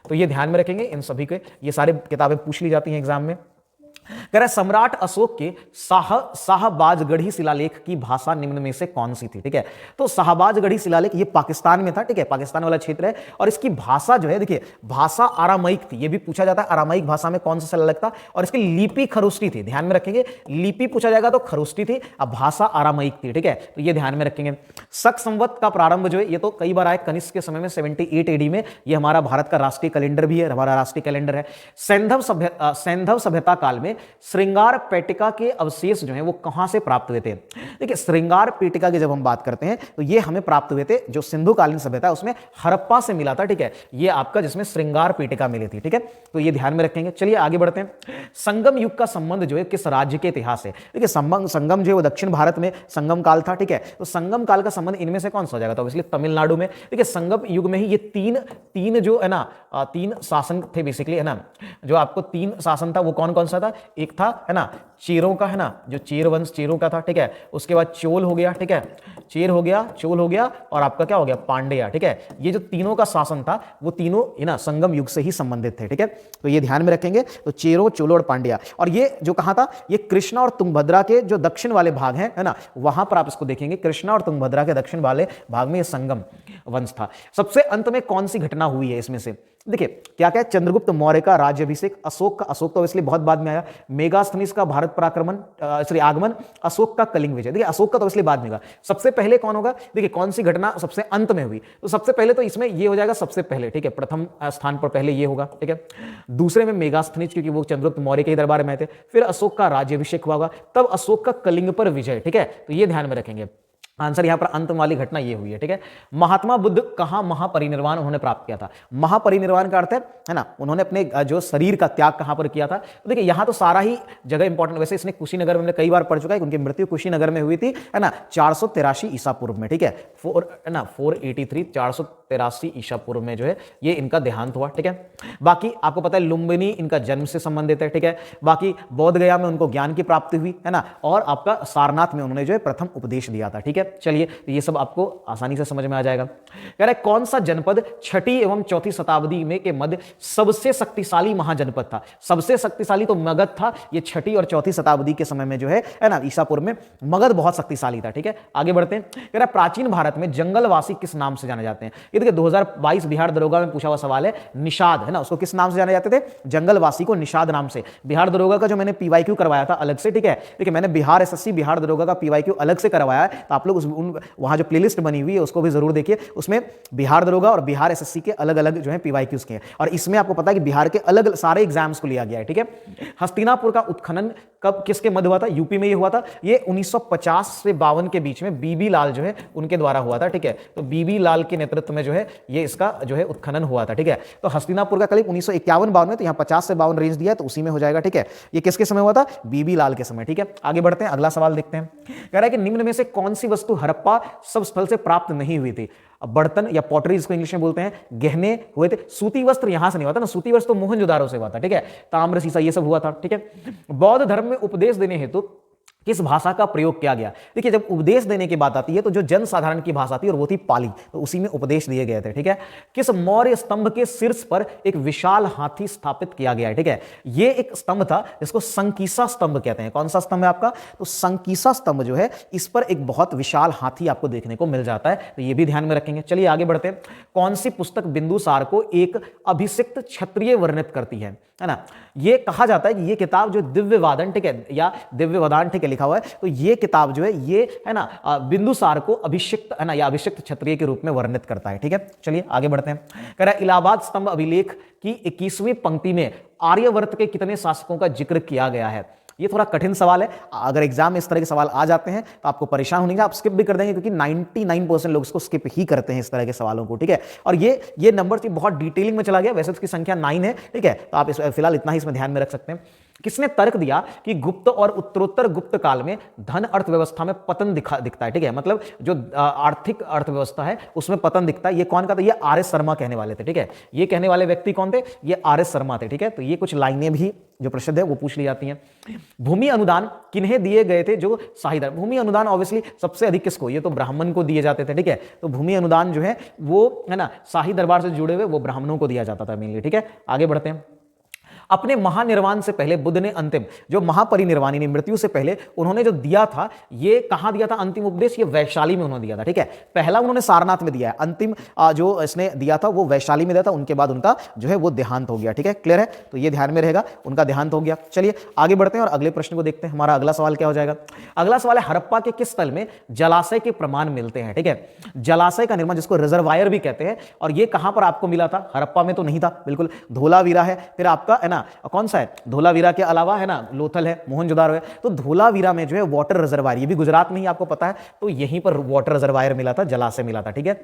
तो ये ध्यान में रखेंगे इन सभी के, ये सारे किताबें पूछ ली जाती हैं एग्जाम में। कह रहा है सम्राट अशोक के शाहबाजगढ़ी शिलालेख की भाषा निम्न में से कौन सी थी? ठीक है, तो शाहबाजगढ़ी शिलालेख ये पाकिस्तान में था। ठीक है, पाकिस्तान वाला क्षेत्र है, और इसकी भाषा जो है, देखिए भाषा आरामाइक थी। ये भी पूछा जाता है आरामाइक भाषा में कौन सा शिलालेख था, और इसकी लिपि खरोष्टी थी। ध्यान में रखेंगे, लिपि पूछा जाएगा तो खरोष्टी थी, अब भाषा आरामाइक थी। ठीक है, तो ये ध्यान में रखेंगे। शक संवत का प्रारंभ जो है, ये तो कई बार आए, कनिष्क के समय में 78 AD में, ये हमारा भारत का राष्ट्रीय कैलेंडर भी है, हमारा राष्ट्रीय कैलेंडर है। सैंधव सभ्यता काल में श्रृंगार पेटिका के अवशेष जो हैं वो कहां से प्राप्त हुए थे? देखिए श्रृंगार पेटिका की जब हम बात करते हैं तो ये हमें प्राप्त हुए थे, जो सिंधुकालीन सभ्यता उसमें हड़प्पा से मिला था। ठीक है, ये आपका जिसमें श्रृंगार पेटिका मिली थी। ठीक है, तो ये ध्यान में रखेंगे। चलिए आगे बढ़ते हैं। संगम युग का संबंध जो है किस राज्य के इतिहास से? देखिए संगम जो है वो दक्षिण भारत में संगम काल था। ठीक है, तो संगम काल का संबंध इनमें से कौन सा हो जाएगा? तो इसलिए तमिलनाडु में। देखिए संगम युग में ही ये तीन जो है ना, तीन शासन थे बेसिकली, है ना। जो आपको तीन शासन था वो कौन कौन सा था? एक था, है ना, चेरों का, है ना, जो चेर वंश चेरों का था। ठीक है, उसके बाद चोल हो गया। ठीक है, चेर हो गया, चोल हो गया, और आपका क्या हो गया? पांड्या। ठीक है, ये जो तीनों का शासन था वो तीनों, है ना, संगम युग से ही संबंधित थे। ठीक है, तो ये ध्यान में रखेंगे। तो चेरों, चोलों और पांड्या, और ये जो कहा था, ये कृष्णा और तुंगभद्रा के जो दक्षिण वाले भाग हैं, है ना, वहां पर आप इसको देखेंगे, कृष्णा और तुंगभद्रा के दक्षिण वाले भाग में ये संगम वंश था। सबसे अंत में कौन सी घटना हुई है इसमें से? देखिए क्या क्या है, चंद्रगुप्त मौर्य का राज्याभिषेक, अशोक तो इसलिए बहुत बाद में आया, मेगास्थनीज का भारत पर आगमन, अशोक का कलिंग विजय। देखिए अशोक का तो इसलिए बाद में होगा। सबसे पहले कौन होगा? देखिए कौन सी घटना सबसे अंत में हुई? तो सबसे पहले तो इसमें ये हो जाएगा सबसे पहले। ठीक है, प्रथम स्थान पर पहले ये होगा। ठीक है, दूसरे में मेगास्थनीज, क्योंकि वो चंद्रगुप्त मौर्य के दरबार में थे। फिर अशोक का राज्याभिषेक हुआ, तब अशोक का कलिंग पर विजय। ठीक है, तो ये ध्यान में रखेंगे। आंसर यहां पर अंत वाली घटना ये हुई है। ठीक है, महात्मा बुद्ध कहां महापरिनिर्वाण उन्होंने प्राप्त किया था? महापरिनिर्वाण का अर्थ है ना, उन्होंने अपने जो शरीर का त्याग कहां पर किया था? तो देखिए यहां तो सारा ही जगह इंपॉर्टेंट, वैसे इसने कुशीनगर में कई बार पढ़ चुका है, उनकी मृत्यु कुशीनगर में हुई थी, है ना, 483 ईसा पूर्व में। ठीक है, 483 ईसा पूर्व में जो है ये इनका देहांत हुआ। ठीक है, बाकी आपको पता है लुम्बिनी इनका जन्म से संबंधित है। ठीक है, बाकी बोध गया में उनको ज्ञान की प्राप्ति हुई, है ना, और आपका सारनाथ में उन्होंने जो है प्रथम उपदेश दिया था। ठीक है, चलिए ये सब आपको आसानी से समझ में आ जाएगा। कह रहा है कौन सा जनपद 6ठी एवं 4ठी शताब्दी में के मध्य सबसे शक्तिशाली महाजनपद था? सबसे शक्तिशाली तो मगध था। ये 6ठी और 4ठी शताब्दी के समय में जो है ना, ईसापुर में मगध बहुत शक्तिशाली था। ठीक है, आगे बढ़ते हैं। कह रहा है प्राचीन भारत में जंगलवासी किस नाम से जाने जाते हैं? ये देखिए 2022 बिहार दरोगा में पूछा हुआ सवाल है। निषाद, है ना, उसको किस नाम से जाने जाते थे? जंगलवासी को निषाद नाम से। बिहार दरोगा का जो मैंने PYQ करवाया था अलग से, ठीक है, देखिए मैंने बिहार SSC बिहार दरोगा का PYQ अलग से करवाया है, तो आप लोग वहां जो प्लेलिस्ट बनी हुई है उसको भी जरूर देखिए। उसमें बिहार दरोगा और बिहार SSC के अलग अलग जो है PYQs के हैं, और इसमें आपको पता है कि बिहार के अलग सारे एग्जाम्स को लिया गया है। ठीक है, हस्तिनापुर का उत्खनन कब किसके मध्य हुआ था? यूपी में ये हुआ था। ये 1950 से 52 के बीच में बीबी लाल जो है उनके द्वारा हुआ था। ठीक है, तो बीबी लाल के नेतृत्व में जो है ये इसका जो है उत्खनन हुआ था। ठीक है, तो हस्तिनापुर का करीब 1951-52 में, तो यहाँ 50 से 52 रेंज दिया है, तो उसी में हो जाएगा। ठीक है, ये किसके समय हुआ था? बीबी लाल के समय। ठीक है, आगे बढ़ते हैं, अगला सवाल देखते हैं। कह रहा है कि निम्न में से कौन सी वस्तु हड़प्पा सब स्थल से प्राप्त नहीं हुई थी? बर्तन या पॉटरी जिसको इंग्लिश में बोलते हैं, गहने हुए थे। सूती वस्त्र यहां से नहीं हुआ था ना, सूती वस्त्र तो मोहनजोदारो से हुआ था। ठीक है, ताम्र, शीशा ये सब हुआ था। ठीक है, बौद्ध धर्म में उपदेश देने हेतु किस भाषा का प्रयोग किया गया? देखिए, जब उपदेश देने की बात आती है तो जो जन साधारण की भाषा थी और वो थी पाली, तो उसी में उपदेश दिए गए थे। ठीक है। किस मौर्य स्तंभ के शीर्ष पर एक विशाल हाथी स्थापित किया गया है? ठीक है, ये एक स्तंभ था जिसको संकीसा स्तंभ कहते हैं। कौन सा स्तंभ है आपका? तो संकीसा स्तंभ जो है, इस पर एक बहुत विशाल हाथी आपको देखने को मिल जाता है, तो ये भी ध्यान में रखेंगे। चलिए आगे बढ़ते हैं। कौन सी पुस्तक बिंदुसार को एक अभिषिक्त क्षत्रिय वर्णित करती है ना? ये कहा जाता है कि ये किताब जो दिव्य वादन, ठीक है, या दिव्य वदान, ठीक है, लिखा हुआ है, तो ये किताब जो है ये है ना बिंदुसार को अभिषिक्त है ना या अभिषिक्त क्षत्रिय के रूप में वर्णित करता है। ठीक है, चलिए आगे बढ़ते हैं। कह रहा है इलाहाबाद स्तंभ अभिलेख की 21वीं पंक्ति में आर्यवर्त के कितने शासकों का जिक्र किया गया है? ये थोड़ा कठिन सवाल है, अगर एग्जाम में इस तरह के सवाल आ जाते हैं तो आपको परेशान होने का, आप स्किप भी कर देंगे क्योंकि 99% लोग इसको स्किप ही करते हैं इस तरह के सवालों को। ठीक है, और ये नंबर थी बहुत डिटेलिंग में चला गया, वैसे इसकी संख्या 9 है। ठीक है, तो आप फिलहाल इतना ही इसमें ध्यान में रख सकते हैं। किसने तर्क दिया कि गुप्त और उत्तरोत्तर गुप्त काल में धन अर्थव्यवस्था में पतन दिखता है? ठीक है, मतलब जो आर्थिक अर्थव्यवस्था है उसमें पतन दिखता है, ये कौन का था? ये आर एस शर्मा कहने वाले थे। ठीक है, ये कहने वाले व्यक्ति कौन थे? ये आर एस शर्मा थे। ठीक है, तो ये कुछ लाइनें भी जो प्रसिद्ध है वो पूछ ली जाती हैं। भूमि अनुदान किन्हें दिए गए थे? जो शाही दरबार, भूमि अनुदान ऑब्वियसली सबसे अधिक किसको? ये तो ब्राह्मण को दिए जाते थे। ठीक है, तो भूमि अनुदान जो है वो है ना शाही दरबार से जुड़े हुए वो ब्राह्मणों को दिया जाता था मेनली। ठीक है, आगे बढ़ते हैं। अपने महानिर्वाण से पहले बुद्ध ने अंतिम जो महापरिनिर्वाण यानी मृत्यु से पहले उन्होंने जो दिया था, ये कहां दिया था अंतिम उपदेश? ये वैशाली में उन्होंने दिया था। ठीक है, पहला उन्होंने सारनाथ में दिया है, अंतिम जो इसने दिया था वो वैशाली में दिया था, उनके बाद उनका जो है वो देहांत हो गया। ठीक है, क्लियर है? तो ये ध्यान में रहेगा, उनका देहांत हो गया। चलिए आगे बढ़ते हैं और अगले प्रश्न को देखते हैं। हमारा अगला सवाल क्या हो जाएगा? अगला सवाल है हड़प्पा के किस स्थल में जलाशय के प्रमाण मिलते हैं? ठीक है, जलाशय का निर्माण जिसको रिजर्वायर भी कहते हैं, और ये कहां पर आपको मिला था? हड़प्पा में तो नहीं था, बिल्कुल धोलावीरा है, फिर आपका है ना कौन सा है? धोलावीरा के अलावा है ना लोथल है, मोहनजोदारो है। तो धोलावीरा में जो है वाटर रिजर्वायर, ये भी गुजरात में ही आपको पता है, तो यहीं पर वाटर रिजर्वायर मिला था, जलाशय मिला था। ठीक है,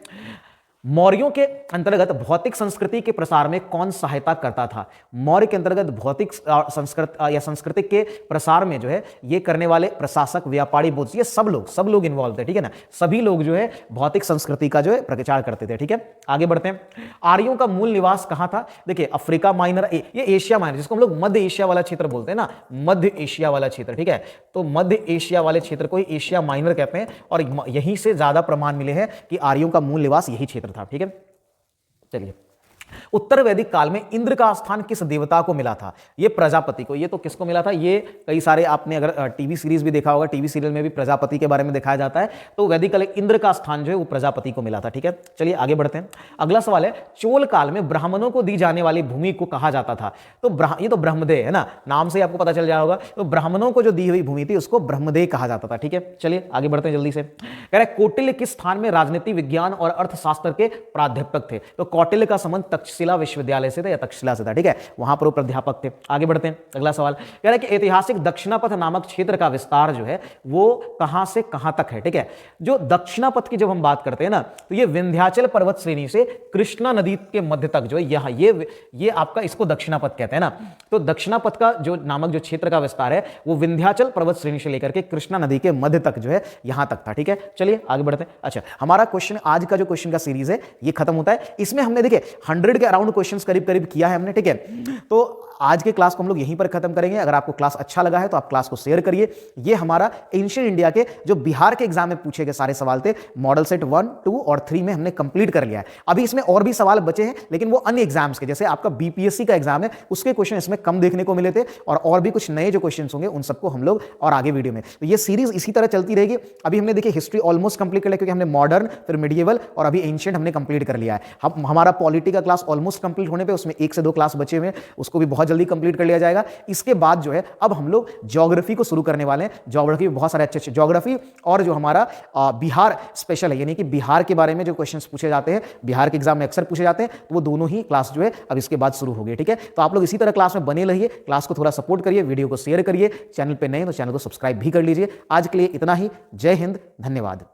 मौर्यों के अंतर्गत भौतिक संस्कृति के प्रसार में कौन सहायता करता था? मौर्य के अंतर्गत भौतिक संस्कृति के प्रसार में जो है ये करने वाले प्रशासक, व्यापारी, बोध, ये सब लोग इन्वॉल्व थे। ठीक है ना, सभी लोग जो है भौतिक संस्कृति का जो है प्रचार करते थे। ठीक है, आगे बढ़ते हैं। आर्यों का मूल निवास कहां था? देखिए अफ्रीका माइनर, ये एशिया माइनर, जिसको हम लोग मध्य एशिया वाला क्षेत्र बोलते हैं ना, मध्य एशिया वाला क्षेत्र। ठीक है, तो मध्य एशिया वाले क्षेत्र को एशिया माइनर कहते हैं, और यहीं से ज्यादा प्रमाण मिले हैं कि आर्यों का मूल निवास यही क्षेत्र था। ठीक है, चलिए उत्तर वैदिक काल में इंद्र का स्थान किस देवता को मिला था? ये प्रजापति को। ये तो किसको मिला था? ये कई सारे आपने अगर टीवी सीरीज भी देखा होगा, टीवी सीरियल में भी प्रजापति के बारे में दिखाया जाता है, तो वैदिक काल इंद्र का स्थान जो है वो प्रजापति को मिला था। ठीक है, चलिए आगे बढ़ते हैं। अगला सवाल है चोल काल में ब्राह्मणों को दी जाने वाली भूमि को कहा जाता था? तो ये तो ब्रह्मदेह है ना, नाम से आपको पता चल जाएगा होगा, तो ब्राह्मणों को जो दी हुई भूमि थी उसको ब्रह्मदेह कहा जाता था। ठीक है, चलिए आगे बढ़ते हैं जल्दी से। कह रहे कौटिल्य किस स्थान में राजनीति विज्ञान और अर्थशास्त्र के प्राध्यापक थे? तो कौटिल्य का संबंध तक्षशिला विश्वविद्यालय से था या तक्षशिला से था। ठीक है, वहां पर वो प्राध्यापक थे। आगे बढ़ते हैं, अगला सवाल कह रहा है कि ऐतिहासिक दक्षिणापथ नामक क्षेत्र का विस्तार जो है वो कहां से कहां तक है? ठीक है, जो दक्षिणापथ की जब हम बात करते हैं ना, तो ये विंध्याचल पर्वत श्रेणी से कृष्णा नदी के मध्य तक जो है यहाँ ये आपका इसको दक्षिणापथ कहते हैं ना। तो दक्षिणापथ का जो नामक जो क्षेत्र का विस्तार है वो विंध्याचल पर्वत श्रेणी से लेकर के कृष्णा नदी के मध्य तक जो है यहां तक था। ठीक है, चलिए आगे बढ़ते हैं। अच्छा, हमारा क्वेश्चन आज का जो क्वेश्चन का सीरीज है ये खत्म होता है। इसमें हमने देखिए 100 के अराउंड क्वेश्चंस करीब करीब किया है हमने। ठीक है, तो आज के क्लास को हम लोग यहीं पर खत्म करेंगे। अगर आपको क्लास अच्छा लगा है तो आप क्लास को शेयर करिए। ये हमारा एंशिएंट इंडिया के जो बिहार के एग्जाम में पूछे गए सारे सवाल थे, मॉडल सेट 1, 2 और 3 में हमने कंप्लीट कर लिया है। अभी इसमें और भी सवाल बचे हैं, लेकिन वो अन्य एग्जाम्स के, जैसे आपका बीपीएससी का एग्जाम है उसके क्वेश्चन इसमें कम देखने को मिले थे, और भी कुछ नए जो क्वेश्चन होंगे उन सबको हम लोग और आगे वीडियो में, तो ये सीरीज इसी तरह चलती रहेगी। अभी हमने देखिए हिस्ट्री ऑलमोस्ट कंप्लीट कर लिया, क्योंकि हमने मॉडर्न, फिर मिडिएवल और अभी एंशिएंट हमने कंप्लीट कर लिया है। हमारा पॉलिटी का क्लास ऑलमोस्ट कंप्लीट होने पे उसमें 1 से 2 क्लास बचे हुए, उसको भी बहुत जल्दी कंप्लीट कर लिया जाएगा। इसके बाद जो है अब हम लोग ज्योग्राफी को शुरू करने वाले हैं। ज्योग्राफी में बहुत सारे अच्छे ज्योग्राफी और जो हमारा बिहार स्पेशल है, यानी कि बिहार के बारे में जो क्वेश्चंस पूछे जाते हैं, बिहार के एग्जाम में अक्सर पूछे जाते हैं, तो वो दोनों ही क्लास जो है अब इसके बाद शुरू हो गई। ठीक है, तो आप लोग इसी तरह क्लास में बने रहिए, क्लास को थोड़ा सपोर्ट करिए, वीडियो को शेयर करिए, चैनल पे नए तो चैनल को सब्सक्राइब भी कर लीजिए। आज के लिए इतना ही। जय हिंद, धन्यवाद।